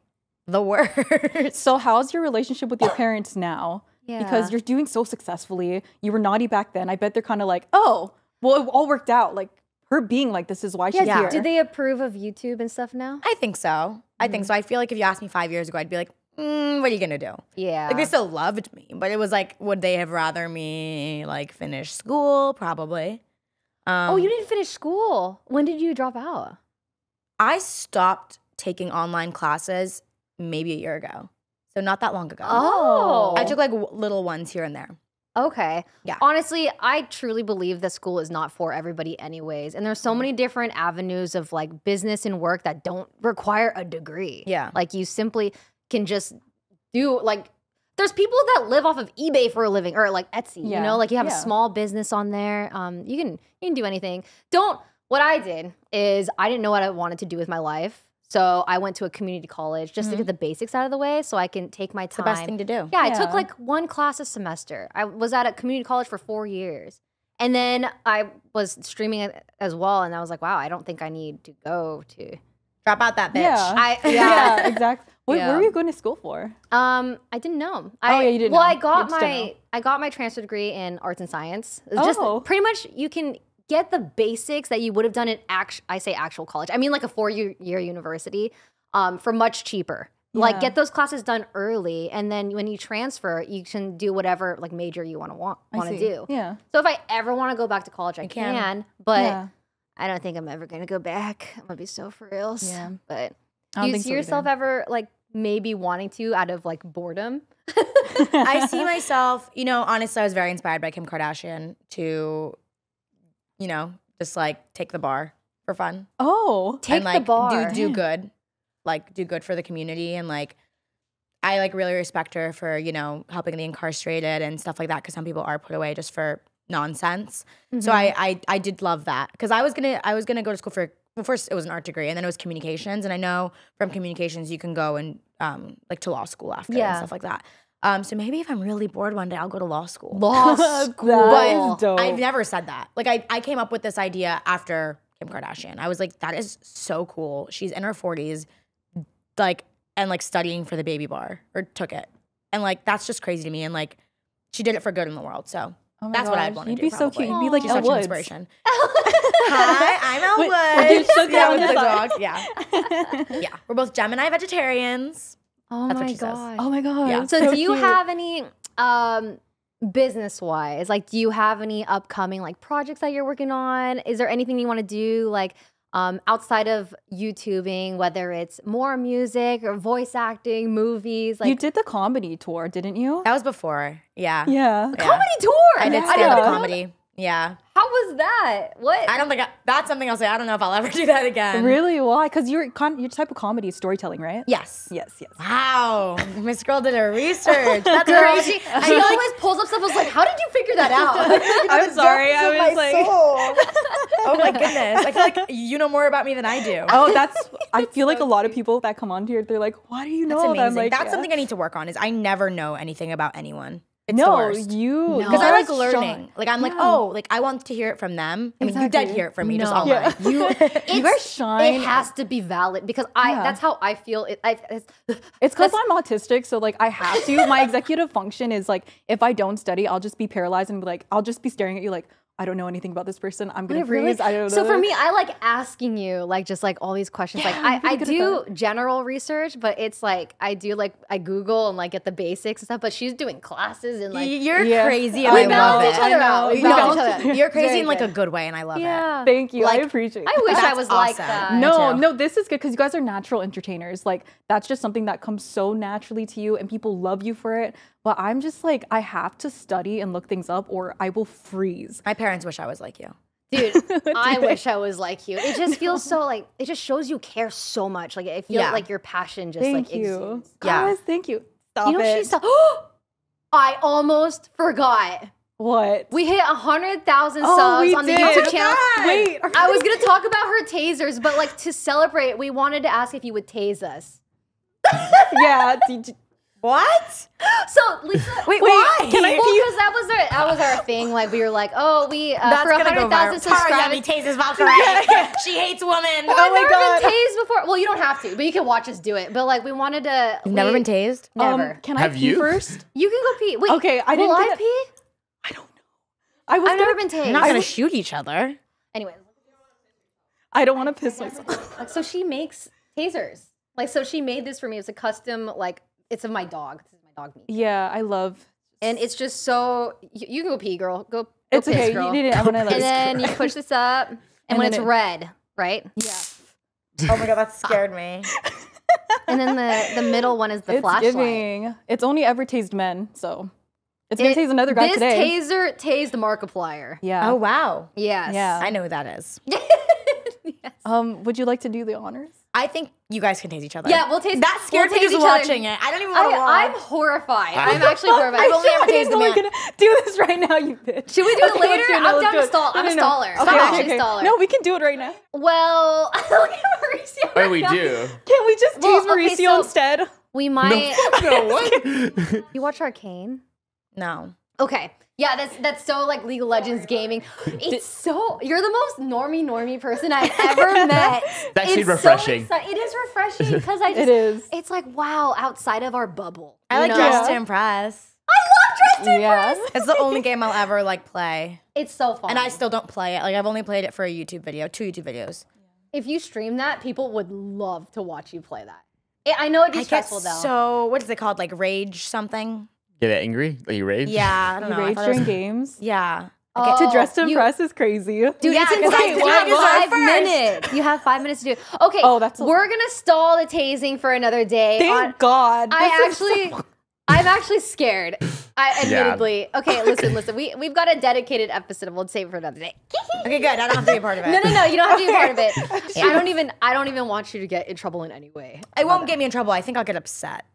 the worst. So how's your relationship with your parents now? Yeah. Because you're doing so successfully. You were naughty back then. I bet they're kind of like, oh, well, it all worked out. Like, her being like this is why she's here. Do they approve of YouTube and stuff now? I think so. I think so. I feel like if you asked me 5 years ago, I'd be like, what are you gonna do? Yeah. Like, they still loved me, but it was like, would they have rather me like finish school? Probably. Oh, you didn't finish school. When did you drop out? I stopped taking online classes maybe a year ago. So not that long ago. Oh. I took like little ones here and there. Okay. Yeah. Honestly, I truly believe that school is not for everybody anyways. And there's so many different avenues of like business and work that don't require a degree. Yeah. Like you simply can just do like there's people that live off of eBay for a living, or like Etsy, you know, like you have a small business on there. You can do anything. What I did is I didn't know what I wanted to do with my life. So I went to a community college just to get the basics out of the way so I can take my time. The best thing to do. Yeah, I took like 1 class a semester. I was at a community college for 4 years. And then I was streaming it as well. And I was like, wow, I don't think I need to go to. Drop out that bitch. Yeah, exactly. What were you going to school for? I didn't know. You didn't know. Well, I got my transfer degree in arts and science. It's just pretty much you can get the basics that you would have done in actual college. I mean like a 4-year university for much cheaper. Yeah. Like get those classes done early, and then when you transfer, you can do whatever like major you want to do. Yeah. So if I ever want to go back to college, I can. But I don't think I'm ever gonna go back. I'm gonna be so for reals. Yeah. But do you see yourself ever like maybe wanting to out of like boredom? I see myself. You know, honestly, I was very inspired by Kim Kardashian to, you know, just like take the bar for fun. Oh, take the bar. Do good. Like do good for the community, and like I like really respect her for, you know, helping the incarcerated and stuff like that, because some people are put away just for nonsense. So I did love that, because I was gonna go to school for, well, first it was an art degree and then it was communications, and I know from communications you can go and like to law school after and stuff like that. So maybe if I'm really bored one day, I'll go to law school. Law school. That is dope. I've never said that. Like I came up with this idea after Kim Kardashian. I was like, that is so cool. She's in her 40s. Like, and like studying for the baby bar, or took it. And like, that's just crazy to me. And like, she did it for good in the world. So that's what I'd want to do. You'd be so cute. You'd be like Elle Woods. Inspiration. Hi, I'm Elle Woods. Yeah, with the dog. Yeah. We're both Gemini vegetarians. Oh that's my what she god. says. Oh my god. Yeah. So do you have any business-wise, like do you have any upcoming like projects that you're working on? Is there anything you want to do like outside of YouTubing, whether it's more music or voice acting, movies? Like you did the comedy tour, didn't you? That was before. Yeah. The comedy tour. I did stand-up comedy. Yeah. How was that? What? I don't think that's something I'll say. I don't know if I'll ever do that again. Really? Why? Because your type of comedy is storytelling, right? Yes. Yes. Wow. Miss Girl did her research. That's girl. She always pulls up stuff. I was like, how did you figure that out? I'm sorry. I was like, oh my goodness. I feel like you know more about me than I do. Oh, I feel like a lot of people that come on here, they're like, why do you know that's amazing. that? Like, that's something I need to work on, is I never know anything about anyone. It's no, the worst. because I like learning. Like I'm like, oh, like I want to hear it from them. I mean, you did hear it from me, just online. You guys shine. It has to be valid, because that's how I feel. It's because I'm autistic, so like I have to. My executive function is like, if I don't study, I'll just be paralyzed and be like, I'll just be staring at you like, I don't know anything about this person. I'm gonna freeze. I don't know. So for me, I like asking you like just like all these questions. Like I do general research, but it's like I Google and like get the basics and stuff. But she's doing classes and like you're crazy. We balance each other out. We balance each other. You're crazy in like a good way, and I love it. Thank you. Like, I appreciate it. I wish I was like that. No, this is good because you guys are natural entertainers. Like that's just something that comes so naturally to you, and people love you for it. But I'm just like, I have to study and look things up or I will freeze. My parents wish I was like you. Dude, I wish I was like you. It just feels so like, it just shows you care so much. Like I feel like your passion just thank you. Exudes. Guys, thank you. Stop you know it. She's I almost forgot. What? We hit 100,000 subs on the YouTube channel. Wait. I was going to talk about her tasers, but like to celebrate, we wanted to ask if you would tase us. Yeah. What? So Lisa, wait, why? Because that was our thing. Like we were like, oh, we for 100,000 subscribers. Tarayummy tases Valkyrae. She hates women. Well, I've never been tased before. Well, you don't have to, but you can watch us do it. But like we wanted to. You've never been tased? Never. Can I pee first? You can go pee. Wait. Okay, I didn't. Will I pee? I don't know. I've never been tased. We're not gonna shoot each other. Anyway. I don't want to piss myself. So she makes tasers. Like so, she made this for me. It's a custom like. It's of my dog. This is my dog meat. Yeah, I love. And it's just so you can go pee, girl. Go. It's piss, okay. girl. You need it. I want to. And then you push this up, and when it's red, right? Yeah. Oh my god, that scared me. And then the middle one is the flashlight. Giving. It's only ever tased men, so it's gonna tase another guy today. This taser tased Markiplier. Yeah. Oh wow. Yes. Yeah. I know who that is. Yes. Would you like to do the honors? I think you guys can tase each other. Yeah, we'll tase. That scared me just watching it. I don't even want to watch. I'm horrified. I'm actually horrified. I've only ever tased the man. Gonna do this right now, you bitch. Should we do it later? I'm down to stall. I'm a staller. I'm actually a staller. No, we can do it right now. Well, look at Mauricio. Oh, we do. Can we just tase Mauricio instead? We might. No, what? You watch Arcane? No. Okay. Yeah, that's so like League of Legends gaming. It's so, you're the most normie person I've ever met. It's actually refreshing. So it is refreshing because it is. It's like, wow, outside of our bubble. I like Dress to Impress. I love Dress to Impress. It's the only game I'll ever like play. It's so fun. And I still don't play it. Like I've only played it for a YouTube video, 2 YouTube videos. If you stream that, people would love to watch you play that. I know it'd be stressful though. So, what is it called? Like rage something? Get angry? Like you rage? Yeah, I don't know. Rage during games? Yeah. To Dress to Impress is crazy. Dude, yeah, it's insane. You have 5 minutes. You have 5 minutes to do it. Okay, we're going to stall the tasing for another day. Thank God. I'm actually scared. Admittedly. Yeah. Okay, listen. We've got a dedicated episode. We'll save it for another day. Okay, good. I don't have to be a part of it. No. You don't have to be a part of it. I don't even want you to get in trouble in any way. It won't get me in trouble. I think I'll get upset.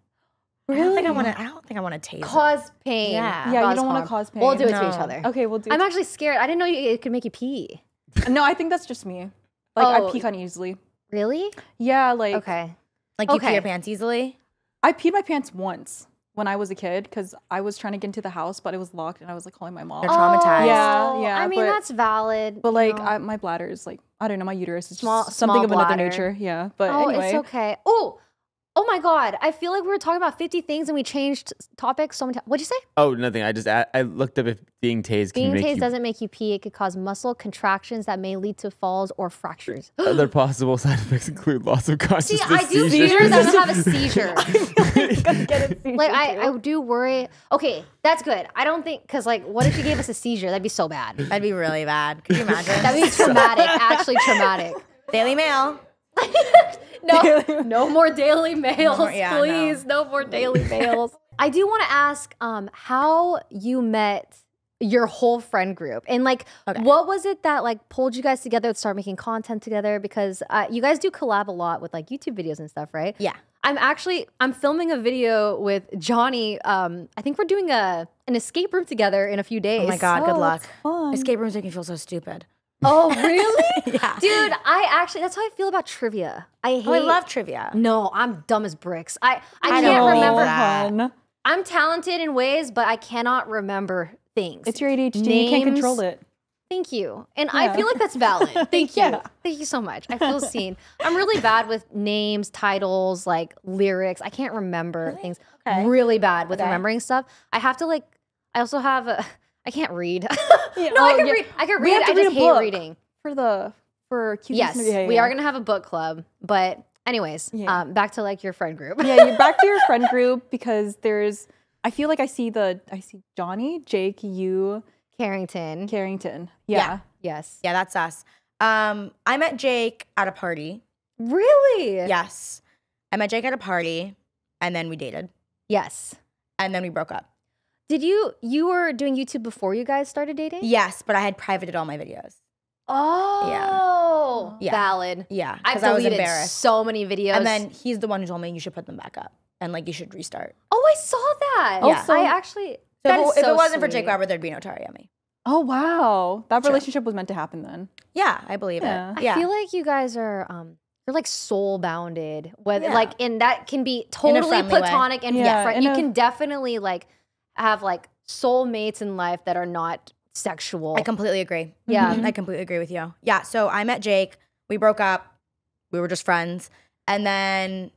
Really? I don't think I want to tase. Cause pain. Yeah. Yeah, you don't want to cause pain. We'll do it to each other. Okay, we'll do it. I'm actually scared. I didn't know it could make you pee. No, I think that's just me. Like, I pee kind of easily. Really? Yeah, like... Okay. Like, you pee your pants easily? I peed my pants once when I was a kid because I was trying to get into the house, but it was locked and I was, like, calling my mom. You're traumatized. Yeah. I mean, that's valid. But, like, my bladder is, like, I don't know, my uterus is just something of another nature. Yeah, but anyway. It's okay. Oh my God. I feel like we were talking about 50 things and we changed topics so many times. What'd you say? Oh, nothing. I looked up if being tased can make you... Being tased doesn't make you pee. It could cause muscle contractions that may lead to falls or fractures. Other possible side effects include loss of consciousness. See, I do seizures. I don't have a seizure. Like, I do worry. Okay, that's good. I don't think, because, like, what if you gave us a seizure? That'd be so bad. That'd be really bad. Could you imagine? That'd be traumatic. Actually traumatic. Daily Mail. No more Daily Mails, please. No more Daily Mails. I do want to ask how you met your whole friend group and like what was it that like pulled you guys together to start making content together? Because you guys do collab a lot with like YouTube videos and stuff, right? Yeah. I'm filming a video with Johnny. I think we're doing an escape room together in a few days. Oh my God, good luck. Escape rooms make me feel so stupid. Oh, really? Yeah. Dude, that's how I feel about trivia. I love trivia. No, I'm dumb as bricks. I can't remember that. I'm talented in ways, but I cannot remember things. It's your ADHD. You can't control it. Thank you. And I feel like that's valid. Thank you. Thank you so much. I feel seen. I'm really bad with names, titles, like lyrics. I can't remember things. Really bad with remembering stuff. I have to like, I also have I can't read. I can read. I can read. I just hate reading. For QT's Yes, we are gonna have a book club. But anyways, back to like your friend group. Yeah, you're back to your friend group because I feel like I see Johnny, Jake, you, Carrington. Yeah. Yes. Yeah, that's us. I met Jake at a party. Really? Yes. I met Jake at a party and then we dated. Yes. And then we broke up. Did you were doing YouTube before you guys started dating? Yes, but I had privated all my videos. Oh. Yeah. Valid. Yeah. I've deleted so many videos. And then he's the one who told me you should put them back up and like you should restart. Oh, I saw that. Yeah. I actually if it wasn't for Jake Robert, there'd be no Tarayummy. Oh wow. That relationship was meant to happen then. Yeah, I believe it. I feel like you guys are you're like soul bounded. And that can be totally platonic and you can definitely like have like soulmates in life that are not sexual. I completely agree. Yeah. I completely agree with you. Yeah, so I met Jake. We broke up. We were just friends. And then,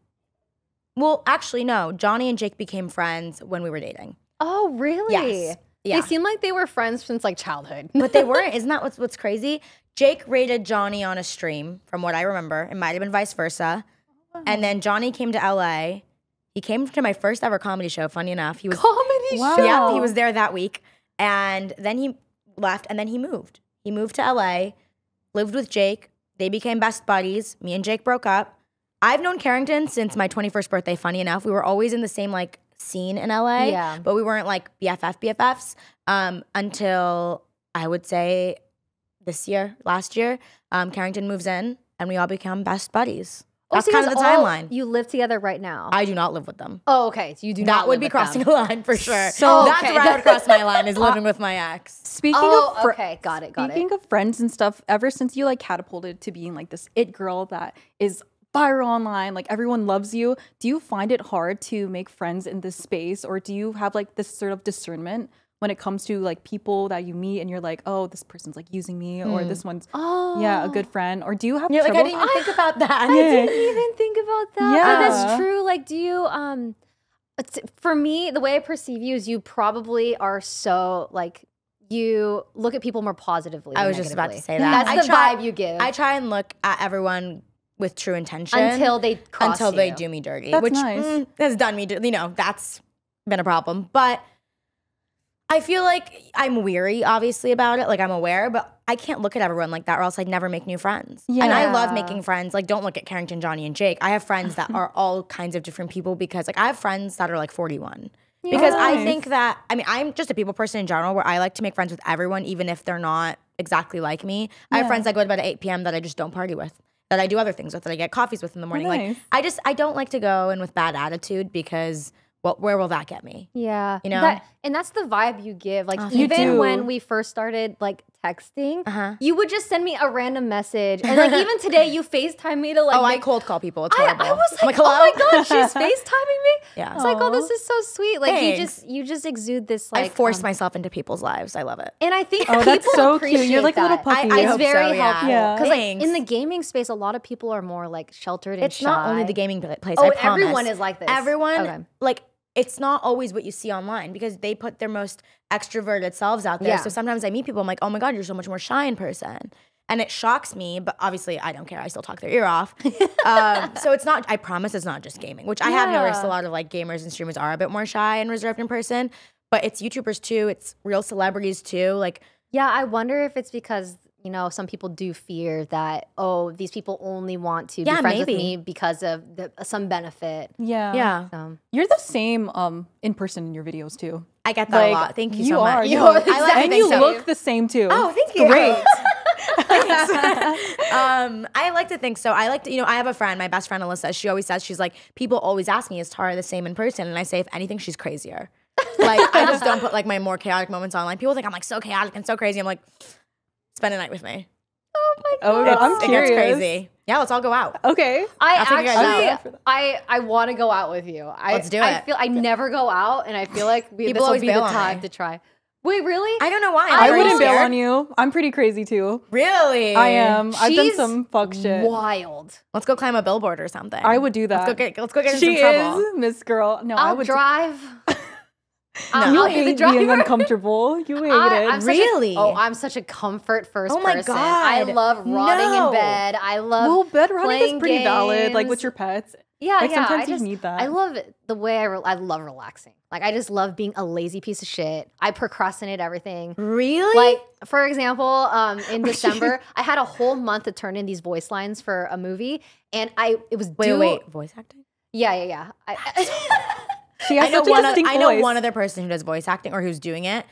well, actually, no. Johnny and Jake became friends when we were dating. Oh, really? Yes. Yeah. They seem like they were friends since like childhood. But they weren't. Isn't that what's crazy? Jake rated Johnny on a stream, from what I remember. It might have been vice versa. And then Johnny came to LA. He came to my first ever comedy show, funny enough. He was comedy show? Yeah, he was there that week. And then he left and then he moved. He moved to LA, lived with Jake. They became best buddies. Me and Jake broke up. I've known Carrington since my 21st birthday, funny enough. We were always in the same like scene in LA, but we weren't like BFFs until I would say last year. Carrington moves in and we all become best buddies. That's kind of the timeline. You live together right now. I do not live with them. Oh, okay. So you do not. That would be crossing a line for sure. So that's where I would cross my line is living with my ex. Speaking of okay, got it. Speaking of friends and stuff, ever since you like catapulted to being like this it girl that is viral online, like everyone loves you, do you find it hard to make friends in this space, or do you have like this sort of discernment when it comes to like people that you meet and you're like, oh, this person's like using me, or this one's a good friend, or do you have You're trouble? like, I didn't even think about that. I didn't even think about that. Yeah. But that's true. Like, do you for me, the way I perceive you is you probably are so like you look at people more positively. I was just about to say that. That's the vibe you give. I try and look at everyone with true intention until they cross until you. they do me dirty, That's which nice. has done me. You know, that's been a problem, but. I feel like I'm weary, obviously, about it. Like, I'm aware, but I can't look at everyone like that or else I'd never make new friends. Yeah. And I love making friends. Like, don't look at Carrington, Johnny, and Jake. I have friends that are all kinds of different people because, like, I have friends that are, like, 41. Because I think that, I mean, I'm just a people person in general where I like to make friends with everyone, even if they're not exactly like me. I have friends that go to bed at 8 p.m. that I just don't party with, that I do other things with, that I get coffees with in the morning. Nice. Like, I don't like to go in with bad attitude because... well, where will that get me? Yeah. You know? And that's the vibe you give. Like, you even do. when we first started, like, texting, you would just send me a random message. And, like, even today, you FaceTime me to, like, I cold call people. It's horrible. I was like, hello? oh, my God, she's FaceTiming me? Yeah. It's like, oh, this is so sweet. Like, Thanks. you just exude this, like... I force myself into people's lives. I love it. And I think Oh, people that's so cute. appreciate You're like a little that. puppy. I It's hope very so, yeah. helpful. Yeah. Because Thanks. in the gaming space, a lot of people are more, like, sheltered and It's shy. not only the gaming place. Oh, I promise. everyone is like this. Everyone, like, it's not always what you see online because they put their most extroverted selves out there. Yeah. So sometimes I meet people, I'm like, oh my God, you're so much more shy in person. And it shocks me, but obviously I don't care. I still talk their ear off. So it's not, I promise it's not just gaming, which I have noticed a lot of like gamers and streamers are a bit more shy and reserved in person, but it's YouTubers too. It's real celebrities too. Like, yeah, I wonder if it's because, you know, some people do fear that, oh, these people only want to be friends with me because of some benefit. Yeah. yeah. So. You're the same in person in your videos too. I get that Like, a lot. Thank you you so are. much. You I are. like to And think you so. look the same too. Oh, thank you. Great. I like to think so. I like to, you know, I have a friend, my best friend Alyssa. She always says, she's like, people always ask me, is Tara the same in person? And I say, if anything, she's crazier. Like, I just don't put like my more chaotic moments online. People think I'm like so chaotic and so crazy. I'm like, spend a night with me. Oh my Oh, God. I'm It curious. gets crazy. Yeah, let's all go out. Okay. I want to go out with you. Let's do I it. feel I never go out, and I feel like this will always be the bail on time me. to try. Wait, really? I don't know why. I Are you wouldn't bail scared? on you. I'm pretty crazy too. Really? I am. I've done She's some fuck shit. Wild. Let's go climb a billboard or something. I would do that. Let's go get in She some trouble. is Miss Girl. No, I I'll would drive. You I'll be the hate driver. being uncomfortable. You hate it. I'm such Really? I'm such a comfort first Oh my person. I God. love rotting No. in bed. I love Well, bed rotting playing is pretty valid. Like games. with your pets. Yeah, Like, yeah. sometimes I you just need that. I love it. The way I love relaxing. Like I just love being a lazy piece of shit. I procrastinate everything. Really? Like for example, in December, I had a whole month to turn in these voice lines for a movie, and it was wait, voice acting? Yeah. She has I know such a distinct I know voice. one other person who does voice acting or who's doing it,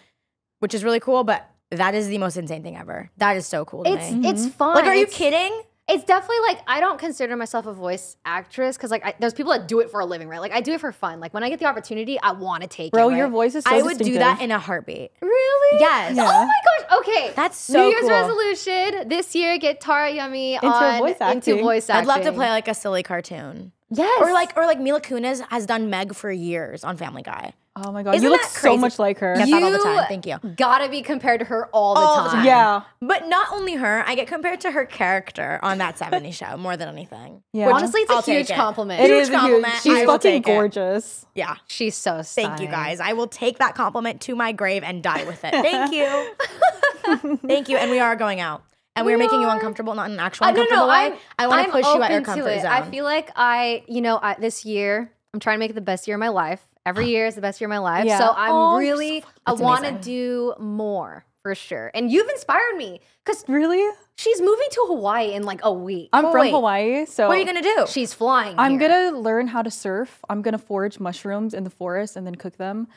which is really cool, but that is the most insane thing ever. That is so cool to me. It's fun. Like, are you It's- kidding? It's definitely like I don't consider myself a voice actress because like there's people that do it for a living, right? Like I do it for fun. Like when I get the opportunity, I want to take Bro, it. your right? voice is so I would do distinctive. that in a heartbeat. Really? Yes. Yeah. Oh my gosh. Okay. That's so New Year's cool. resolution this year: get Tarayummy voice into acting. voice acting. I'd love to play like a silly cartoon. Yes. Or like Mila Kunis has done Meg for years on Family Guy. Oh my god, Isn't you look that so crazy? much like her. Get that all the time. Thank you. Gotta be compared to her all All the the time. Yeah. But not only her, I get compared to her character on that 70s show more than anything. Yeah. Which Honestly, it's I'll a huge take it. compliment. It Huge is a compliment. She's I will fucking take it. gorgeous. Yeah. She's so Thank you stunning. guys. I will take that compliment to my grave and die with it. Thank you. Thank you. And we are going out. And we are making you uncomfortable, not in an actual uncomfortable way. I want to push you out your comfort zone. I feel like this year, I'm trying to make it the best year of my life. Every year is the best year of my life. Yeah. So I'm you're really, so I want to amazing. do more for sure. And you've inspired me because Really? she's moving to Hawaii in like a week. I'm from wait. Hawaii, so What are you going to do? She's flying I'm here. gonna learn how to surf. I'm gonna forage mushrooms in the forest and then cook them.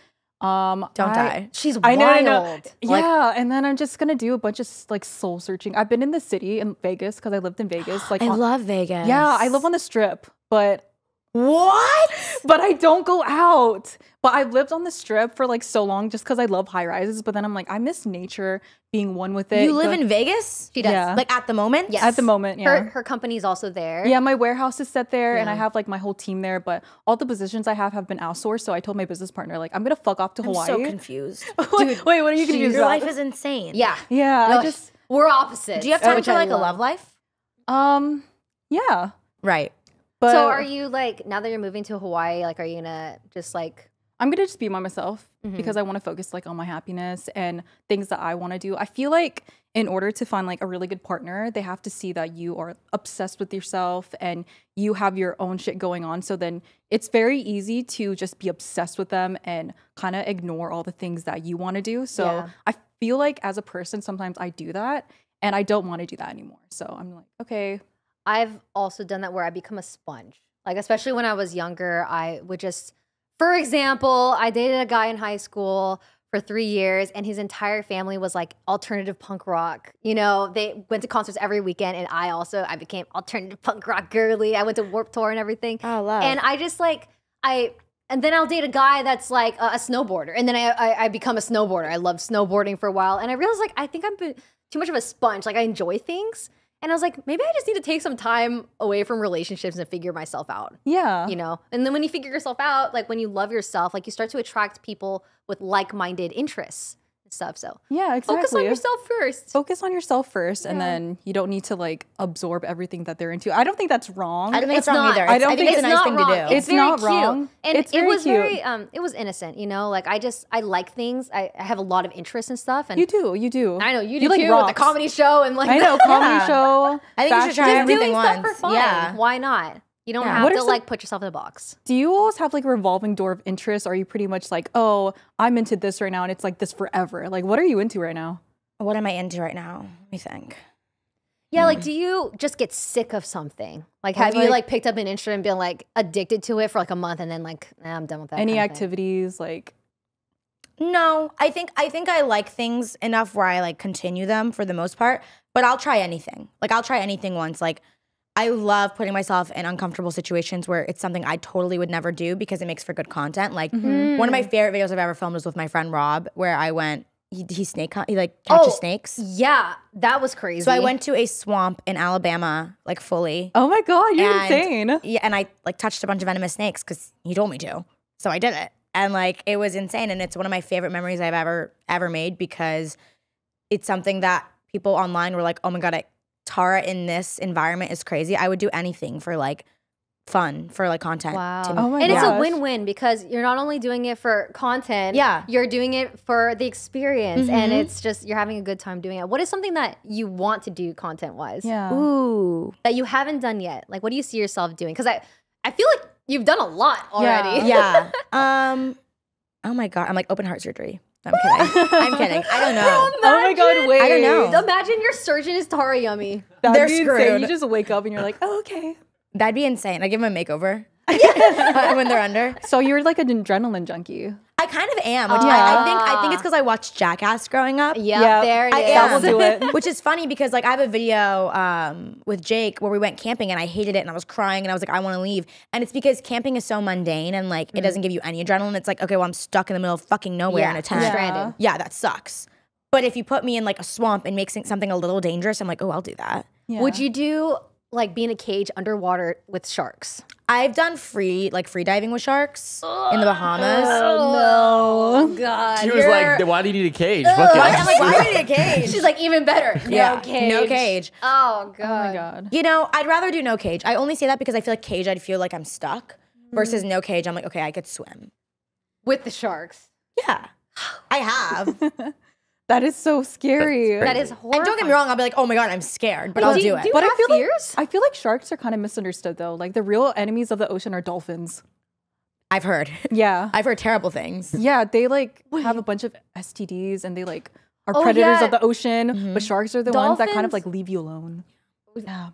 Don't die. She's wild. I know. Yeah, and then I'm just gonna do a bunch of like soul searching. I've been in the city in Vegas because I lived in Vegas. Like I love Vegas. Yeah, I live on the Strip, but what? But I don't go out. But I've lived on the Strip for like so long just because I love high rises. But then I'm like, I miss nature, being one with it. You live in Vegas? She does. Yeah. Like at the moment? Yes. At the moment, yeah. Her company's also there. Yeah, my warehouse is set there and I have like my whole team there, but all the positions I have been outsourced. So I told my business partner, like, I'm gonna fuck off to Hawaii. I'm so confused. Dude, wait, what are you confused Your about? life is insane. Yeah. Yeah, No, we're opposites. Do you have time which for I like a love. love life? Yeah. Right. But So are you like, now that you're moving to Hawaii, like, are you gonna just like, I'm gonna just be by myself because I want to focus like on my happiness and things that I want to do. I feel like in order to find like a really good partner, they have to see that you are obsessed with yourself and you have your own shit going on. So then it's very easy to just be obsessed with them and kind of ignore all the things that you want to do. So Yeah. I feel like as a person, sometimes I do that and I don't want to do that anymore. So I'm like, okay. I've also done that where I become a sponge. Like, especially when I was younger, I would just, for example, I dated a guy in high school for 3 years and his entire family was like alternative punk rock. You know, they went to concerts every weekend and I became alternative punk rock girly. I went to Warped Tour and everything. Oh, love. And I just like, and then I'll date a guy that's like a snowboarder. And then I become a snowboarder. I loved snowboarding for a while. And I realized like, I think I'm too much of a sponge. Like I enjoy things. And I was like, maybe I just need to take some time away from relationships and figure myself out. Yeah. You know? And then when you figure yourself out, like when you love yourself, like you start to attract people with like-minded interests and stuff. So Yeah, exactly. focus on yourself first. Focus on yourself first, and then you don't need to like absorb everything that they're into. I don't think that's wrong. I don't think it's wrong not. either. I I think it's a nice thing to do. It's It's not very cute. wrong. And It's it very was cute. very it was innocent, you know? Like I like things. I have a lot of interest in stuff. And You do. I know you do like too with rocks. the comedy show and like I know, comedy show. I think you should try fashion. everything doing stuff once. for fun. Yeah. Why not? You don't Yeah. have What are to some- like put yourself in a box. Do you always have like a revolving door of interest? Or are you pretty much like, oh, I'm into this right now and it's like this forever? Like, what are you into right now? What am I into right now? Let me think. Yeah, like do you just get sick of something? Like have you like picked up an interest and been like addicted to it for like a month and then like, nah, I'm done with that. Any kind of thing? activities? Like, No, I think I like things enough where I like continue them for the most part, but I'll try anything. Like I'll try anything once. Like I love putting myself in uncomfortable situations where it's something I totally would never do because it makes for good content. Like one of my favorite videos I've ever filmed was with my friend Rob, where I went, he like catches snakes. Yeah, that was crazy. So I went to a swamp in Alabama, like fully. oh my God, you're And- insane. Yeah, and I like touched a bunch of venomous snakes because he told me to. So I did it. And like it was insane. And it's one of my favorite memories I've ever made because it's something that people online were like, oh my God, Tara in this environment is crazy. I would do anything for like fun, for like content. Wow. Oh my and it's a gosh. win-win because you're not only doing it for content, Yeah. you're doing it for the experience and it's just you're having a good time doing it. What is something that you want to do content-wise? Yeah. Ooh. That you haven't done yet? Like what do you see yourself doing? Because I feel like you've done a lot already. Yeah. Oh my God. I'm like open heart surgery. I'm kidding. I'm kidding. I don't know. Oh my God, wait. I don't know. Imagine your surgeon is Tarayummy. That'd They're be insane. screwed. You just wake up and you're like, oh, okay. That'd be insane. I give them a makeover when they're under. So you're like an adrenaline junkie. I kind of am. Which I think it's because I watched Jackass growing up. Yeah, there it is. I am. That will do it. Which is funny because like I have a video with Jake where we went camping and I hated it and I was crying and I was like, I want to leave. And it's because camping is so mundane and like it doesn't give you any adrenaline. It's like, okay, well I'm stuck in the middle of fucking nowhere in a tent. Stranded. Yeah, that sucks. But if you put me in like a swamp and make something a little dangerous, I'm like, oh, I'll do that. Yeah. Would you do like be in a cage underwater with sharks? I've done free diving with sharks in the Bahamas. Oh God. She was like, why do you need a cage? Fuck it. I'm like, why do you need a cage? She's like, even better. No cage. No cage. Oh God. Oh my God. You know, I'd rather do no cage. I only say that because I feel like cage, I'd feel like I'm stuck. Versus no cage, I'm like, okay, I could swim. With the sharks. Yeah, I have. That is so scary. That is horrifying. And don't get me wrong, I'll be like, oh my God, I'm scared, but I'll do it. But I feel fears? I feel like sharks are kind of misunderstood though. Like the real enemies of the ocean are dolphins. I've heard. Yeah. I've heard terrible things. Yeah, they like have a bunch of STDs and they like are predators yeah. of the ocean, but sharks are the ones that kind of Dolphins? like leave you alone.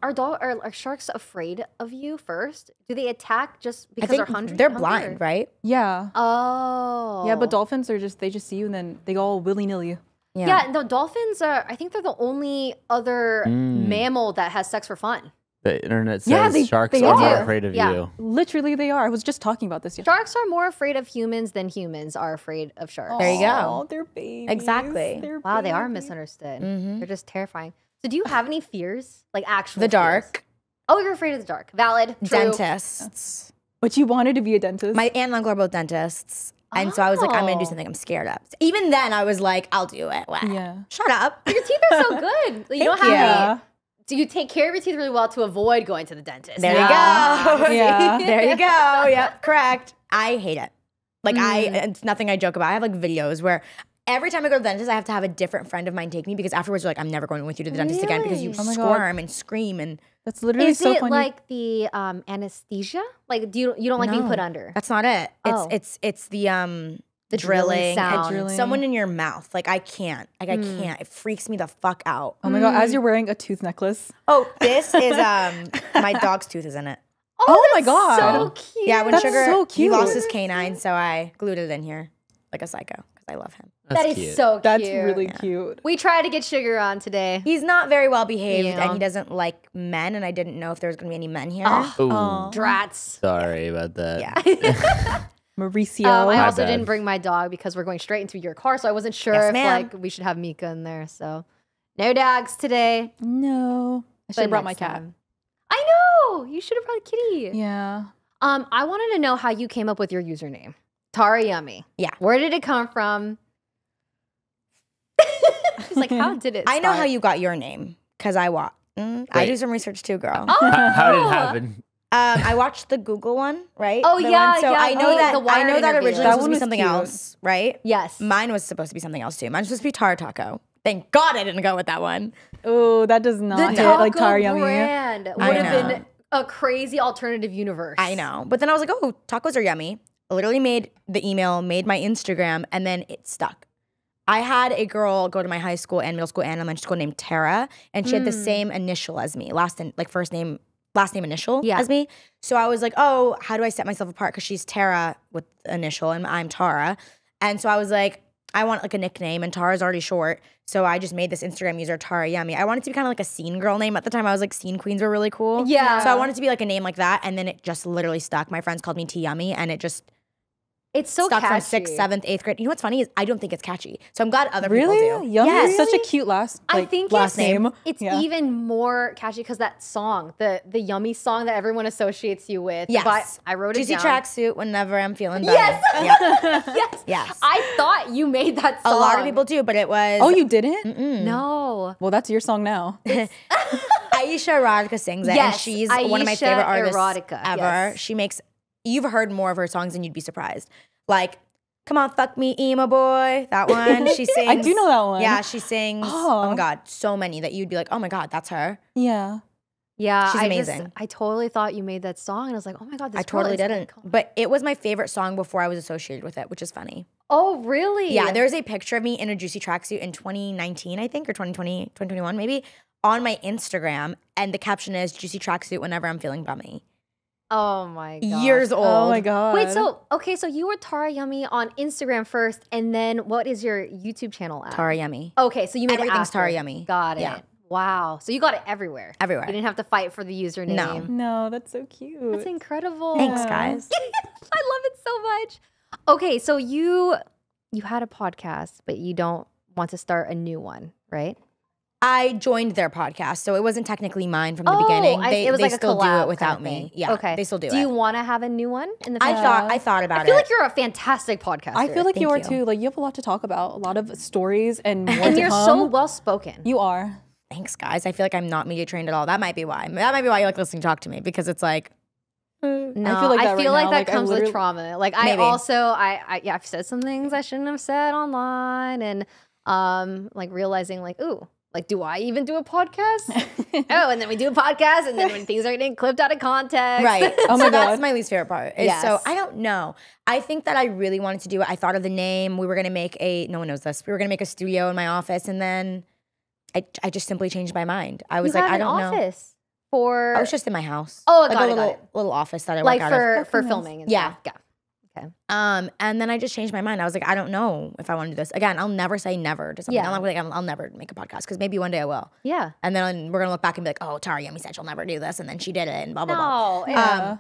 Are sharks afraid of you first? Do they attack just because they're hungry? They're blind, right? Yeah. Oh. Yeah, but dolphins are they just see you and then they go all willy-nilly. Yeah, the dolphins are, I think they're the only other mammal that has sex for fun. The internet says sharks are more afraid of you. Literally, they are. I was just talking about this yesterday. Sharks are more afraid of humans than humans are afraid of sharks. There you go. Oh, they're babies. Exactly. Wow, they are misunderstood. They're just terrifying. So do you have any fears? Like actual The dark. fears? Oh, you're afraid of the dark. Valid. True. Dentists. But you wanted to be a dentist? My aunt and uncle are both dentists. And so I was like, I'm going to do something I'm scared of. Even then, I was like, I'll do it. What? Yeah. Shut up. Your teeth are so good. You don't have any. Do you take care of your teeth really well to avoid going to the dentist? There you go. Yeah. There you go. Yep, correct. I hate it. Like it's nothing I joke about. I have like videos where every time I go to the dentist, I have to have a different friend of mine take me because afterwards they're like, I'm never going with you to the dentist again because you squirm and scream and that's literally so funny. Is it like the anesthesia? Like you don't like being put under? That's not it. It's the drilling sound. Someone in your mouth. Like I can't. Like I can't. It freaks me the fuck out. Oh my God, as you're wearing a tooth necklace. Oh, this is my dog's tooth is in it. Oh my God. So cute. Yeah, when That's Sugar so cute. he lost his canine, so I glued it in here like a psycho because I love him. That is cute. so cute. That's really cute. We tried to get Sugar on today. He's not very well behaved Yeah. and he doesn't like men, and I didn't know if there was gonna be any men here. Ooh, Drats. sorry about that. Yeah. Mauricio. I My also bad. didn't bring my dog because we're going straight into your car, so I wasn't sure Yes, if ma'am. like we should have Mika in there. So no dogs today. No. I should but have brought my next cat. time. I know. You should have brought a kitty. Yeah. I wanted to know how you came up with your username. Tarayummy. Yeah. Where did it come from? She's like, how did it I know start? how you got your name because I watch. I do some research too, girl. How did it happen? I watched the Google one, right? Oh, The yeah, one. So yeah. I know Oh, that the Wired I know that interview. originally That was supposed to one be was something cute. else, right? Yes. Mine was supposed to be something else too. Mine was supposed to be Tara Taco. Thank God I didn't go with that one. Oh, that does not The hit taco like Tarayummy. brand I would have know. been a crazy alternative universe. I know. But then I was like, oh, tacos are yummy. I literally made the email, made my Instagram, and then it stuck. I had a girl go to my high school and middle school and elementary school named Tara, and she had the same initial as me, last name initial as me. So I was like, oh, how do I set myself apart? Because she's Tara with initial and I'm Tara. And so I was like, I want like a nickname, and Tara's already short. So I just made this Instagram user Tarayummy. I wanted to be kind of like a scene girl name at the time. I was like, scene queens were really cool. Yeah. So I wanted to be like a name like that, and then it just literally stuck. My friends called me T-Yummy, and it just It's so stuck catchy. from 6th, 7th, 8th grade. You know what's funny is I don't think it's catchy. So I'm glad other Really? people do. Yummy Yes. is such a cute last I think last name. It's Yeah. even more catchy because that song, the yummy song that everyone associates you with. Yes. But I wrote it Juicy down. tracksuit whenever I'm feeling better. Yes. Yep. Yes. Yes. I thought you made that A song. lot of people do, but it was Oh, you didn't? No. Well, that's your song now. Aisha Erotica sings it, and Yes, she's one of my Aisha favorite artists Erotica, ever. yes. She makes, you've heard more of her songs and you'd be surprised. Like, come on, fuck me, emo boy. That one. She sings. I do know that one. Yeah, she sings. Oh my God, so many that you'd be like, oh my God, that's her. Yeah. Yeah. She's I amazing. I totally thought you made that song, and I was like, oh my God, this I totally girl is didn't. iconic. But it was my favorite song before I was associated with it, which is funny. Oh, really? Yeah, there's a picture of me in a juicy tracksuit in 2019, I think, or 2020, 2021 maybe, on my Instagram. And the caption is juicy tracksuit whenever I'm feeling bummy. Oh my God. Years old. Oh my God. Wait, so you were Tarayummy on Instagram first, and then what is your YouTube channel at? Tarayummy. Okay, so you made Everything's it after. Tarayummy. Got it. Yeah. Wow. So you got it everywhere. Everywhere. You didn't have to fight for the username. No. No, that's so cute. That's incredible. Thanks, guys. I love it so much. Okay, so you had a podcast, but you don't want to start a new one, right? I joined their podcast, so it wasn't technically mine from the beginning. It was they like a still do collab it without kind of thing. me. Yeah, okay. they still do it. Do you want to have a new one in the future? I thought about it. I feel like you're a fantastic podcaster. I feel like you are Thank you. too. Like you have a lot to talk about, a lot of stories and more and to you're come. so well spoken. You are. Thanks, guys. I feel like I'm not media trained at all. That might be why. That might be why you like listening to talk to me, because it's like, No, I feel like that right now. that Like, I comes with literally- trauma. Like Maybe. I've said some things I shouldn't have said online, and like realizing like, ooh, like, do I even do a podcast? Oh, and then we do a podcast, and then when things are getting clipped out of context. right. Oh my So that's God. my least favorite part. Is Yes. So I don't know. I think that I really wanted to do it. I thought of the name. We were going to make no one knows this. We were going to make a studio in my office, and then I just simply changed my mind. I was you like, have I don't know. office for. I was just in my house. Oh, like got a it. little office that I like work out of. for filming. And Yeah. stuff. Okay. And then I just changed my mind. I was like, I don't know if I want to do this. Again, I'll never say never to something. Yeah. I'm like, I'll never make a podcast because maybe one day I will. Yeah. And then we're gonna look back and be like, oh, Tarayummy said she'll never do this, and then she did it, and blah blah blah. No.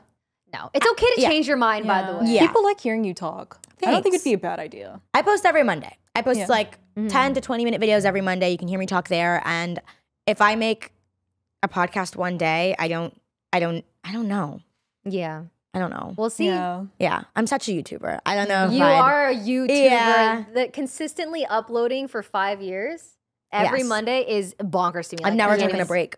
No, it's okay to change your mind. By the way. Yeah. People like hearing you talk. I don't think it'd Thanks. be a bad idea. I post every Monday. I post like 10 to 20-minute videos every Monday. You can hear me talk there. And if I make a podcast one day, I don't know. Yeah. I don't know. We'll see. Yeah. I'm such a YouTuber. I don't know if You are a YouTuber that consistently uploading for 5 years every Monday is bonkers to me. I've never taken a break.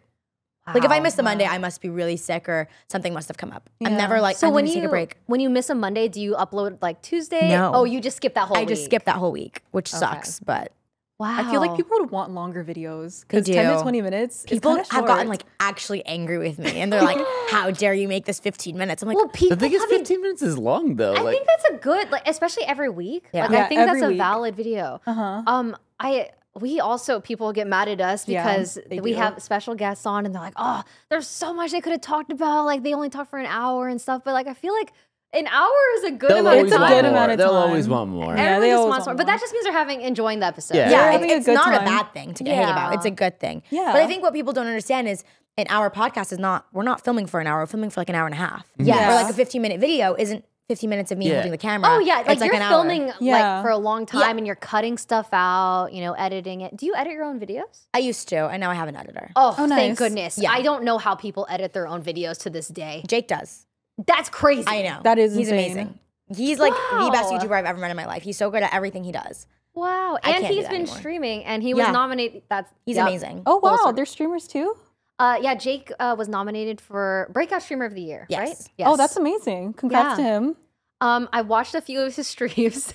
Wow. Like if I miss a Monday, I must be really sick or something must have come up. I'm never like, so I when need to take a break. When you miss a Monday, do you upload like Tuesday? No. Oh, you just skip that whole week. I just skip that whole week, which sucks, but. Wow. I feel like people would want longer videos because They 10 do. to 20 minutes. People is have gotten like actually angry with me and they're like, how dare you make this 15 minutes? I'm like, well, people The thing is, 15 minutes is long though. I think that's a good, like, especially every week. Yeah. Like, Yeah, I think that's every a week. valid video. We also, people get mad at us because they we do. have special guests on and they're like, oh, there's so much they could have talked about. Like, they only talk for an hour and stuff. But like, I feel like an hour is a good They'll amount of always time. want good more. amount of They'll time. always want more. Yeah, Everyone they just always wants want more. But more. that just means they're enjoying the episode. Yeah. yeah, having a it's good not a time. bad thing to get hate about. It's a good thing. Yeah. But I think what people don't understand is an hour podcast is not, we're not filming for an hour, we're filming for like an hour and a half. Yes. Or like a 15-minute video isn't 15 minutes of me holding the camera. Oh yeah, like It's you're an hour. filming Yeah. like for a long time and you're cutting stuff out, editing it. Do you edit your own videos? I used to, and now I have an editor. Oh, nice. thank goodness. Yeah. I don't know how people edit their own videos to this day. Jake does. That's crazy. I know. That is He's insane. amazing. He's like the best Wow. YouTuber I've ever met in my life. He's so good at everything he does. Wow. I And can't do he's that been anymore. streaming and he was Yeah. nominated. He's Yep. amazing. Oh, wow. Closer. They're streamers too? Yeah, Jake was nominated for Breakout Streamer of the Year, Yes. right? Yes. Oh, that's amazing. Congrats to him. I watched a few of his streams.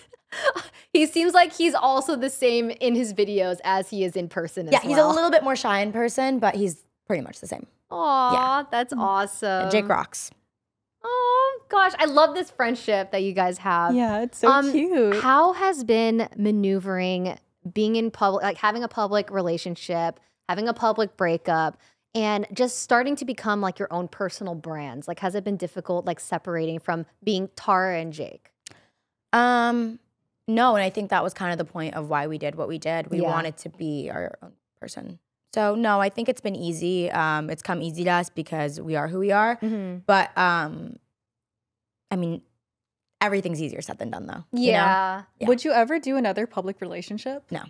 He seems like he's also the same in his videos as he is in person as He's well. a little bit more shy in person, but he's pretty much the same. Aw, that's awesome. Jake rocks. Oh gosh, I love this friendship that you guys have. Yeah, it's so cute. How has been maneuvering, being in public, like having a public relationship, having a public breakup, and just starting to become like your own personal brands? Like, has it been difficult, like separating from being Tara and Jake? No, and I think that was kind of the point of why we did what we did. We Yeah. wanted to be our own person. So no, I think it's been easy. It's come easy to us because we are who we are. But I mean, everything's easier said than done, though. you know? Yeah. Yeah. Would you ever do another public relationship? No.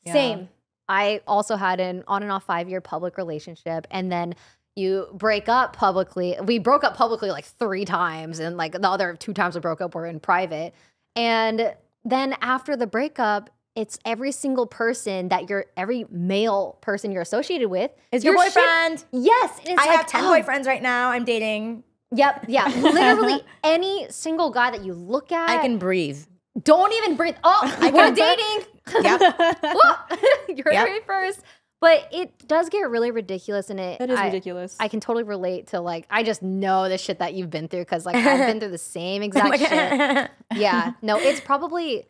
Yeah. Same. I also had an on and off 5-year public relationship, and then you break up publicly. We broke up publicly like 3 times, and like the other 2 times we broke up were in private. And then after the breakup, it's every single person that every male person you're associated with Is your boyfriend? Yes. And it's I like, have 10 oh, boyfriends right now. I'm dating. Yep. Yeah. Literally any single guy that you look at. I can breathe. Don't even breathe. Oh, we're dating. Yep. You heard it first. But it does get really ridiculous, and That is ridiculous. I can totally relate to, like, I just know the shit that you've been through because, like, I've been through the same exact shit. Yeah. No, it's probably,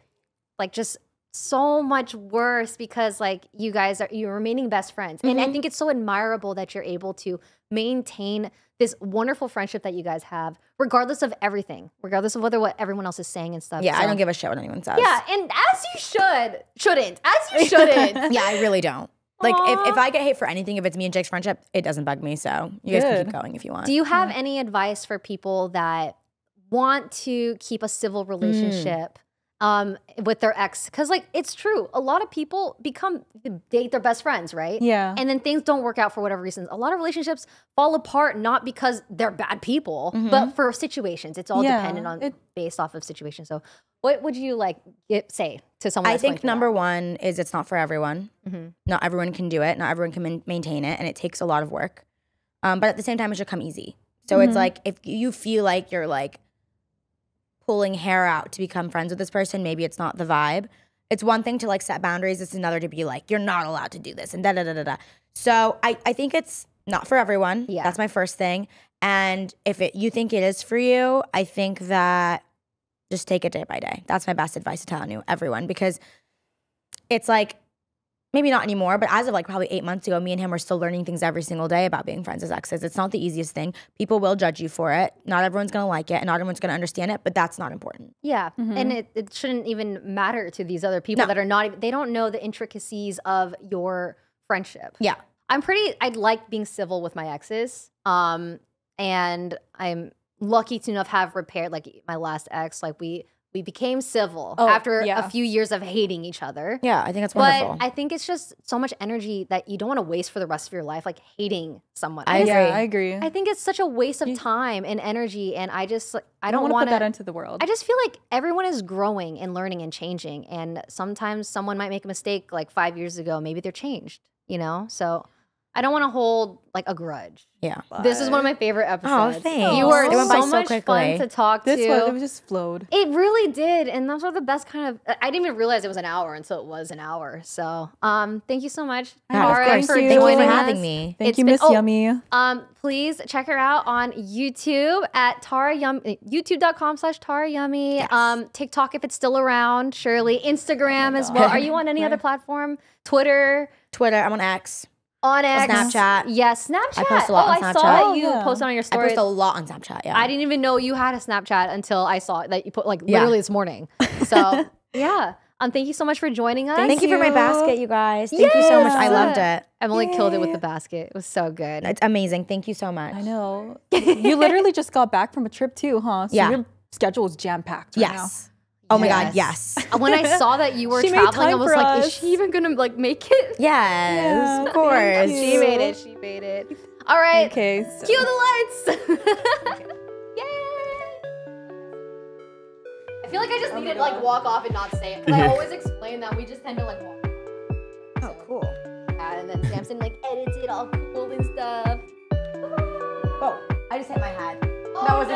like, just so much worse because, like, you're remaining best friends. And I think it's so admirable that you're able to maintain this wonderful friendship that you guys have, regardless of everything, regardless of what everyone else is saying and stuff. Yeah, I So- don't give a shit what anyone says. Yeah, and as you shouldn't. As you shouldn't. Yeah, I really don't. Like, Aw. if I get hate for anything, if it's me and Jake's friendship, it doesn't bug me. So you guys can Good. keep going if you want. Do you have any advice for people that want to keep a civil relationship with their ex? Because, like, it's true. A lot of people date their best friends, right? Yeah. And then things don't work out for whatever reasons. A lot of relationships fall apart not because they're bad people, but for situations. It's all dependent on based off of situations. So what would you say to someone? I that's going think through number one is it's not for everyone. Mm-hmm. Not everyone can do it. Not everyone can maintain it, and it takes a lot of work. But at the same time, it should come easy. So it's like if you feel like you're like pulling hair out to become friends with this person, maybe it's not the vibe. It's one thing to like set boundaries. It's another to be like, you're not allowed to do this and da da da da da. So I think it's not for everyone. Yeah. That's my first thing. And if you think it is for you, I think that just take it day by day. That's my best advice to tell you, everyone, because it's like maybe not anymore, but as of like probably 8 months ago, me and him are still learning things every single day about being friends as exes. It's not the easiest thing. People will judge you for it. Not everyone's going to like it and not everyone's going to understand it, but that's not important. Yeah. And it shouldn't even matter to these other people that are not even, they don't know the intricacies of your friendship. Yeah. I like being civil with my exes. And I'm lucky to have repaired, like my last ex, like we became civil after a few years of hating each other. Yeah, I think that's wonderful. But I think it's just so much energy that you don't want to waste for the rest of your life, like hating someone. I agree. I think it's such a waste of time and energy, and I don't want to put that into the world. I just feel like everyone is growing and learning and changing, and sometimes someone might make a mistake like 5 years ago. Maybe they're changed, So I don't want to hold like a grudge. Yeah. This is one of my favorite episodes. Oh, thanks. You were It went by so so much quickly. fun to talk to. It just flowed. It really did. And those are the best kind of, I didn't even realize it was an hour until it was an hour. So thank you so much, Tara, thank for you joining for us. having me. Thank you, Miss Yummy. Please check her out on YouTube at Tarayummy, youtube.com/Tarayummy. Yes. TikTok, if it's still around, surely. Instagram as well. Are you on any other platform? Twitter? I'm on X. On X. Snapchat. Yes, Snapchat. I post a lot on I Snapchat. saw that you posted on your I story. post a lot on Snapchat, yeah. I didn't even know you had a Snapchat until I saw that you put literally this morning. So yeah. Thank you so much for joining us. Thank you for my basket, you guys. Thank you so much. I loved it. Emily killed it with the basket. It was so good. It's amazing. Thank you so much. I know. You literally just got back from a trip too, huh? So Yeah. your schedule is jam-packed right now. Oh my God, yes. When I saw that you were She made traveling, I time was for like, us. is she even gonna make it? Yes, of course. She made it. She made it. All right. Okay. Cue the lights. Yay! I feel like I just need to walk off and not say it because I always explain that we just tend to walk. Oh, cool. Yeah, and then Samson edits it all cool and stuff. Oh, I just hit my head. Oh, that was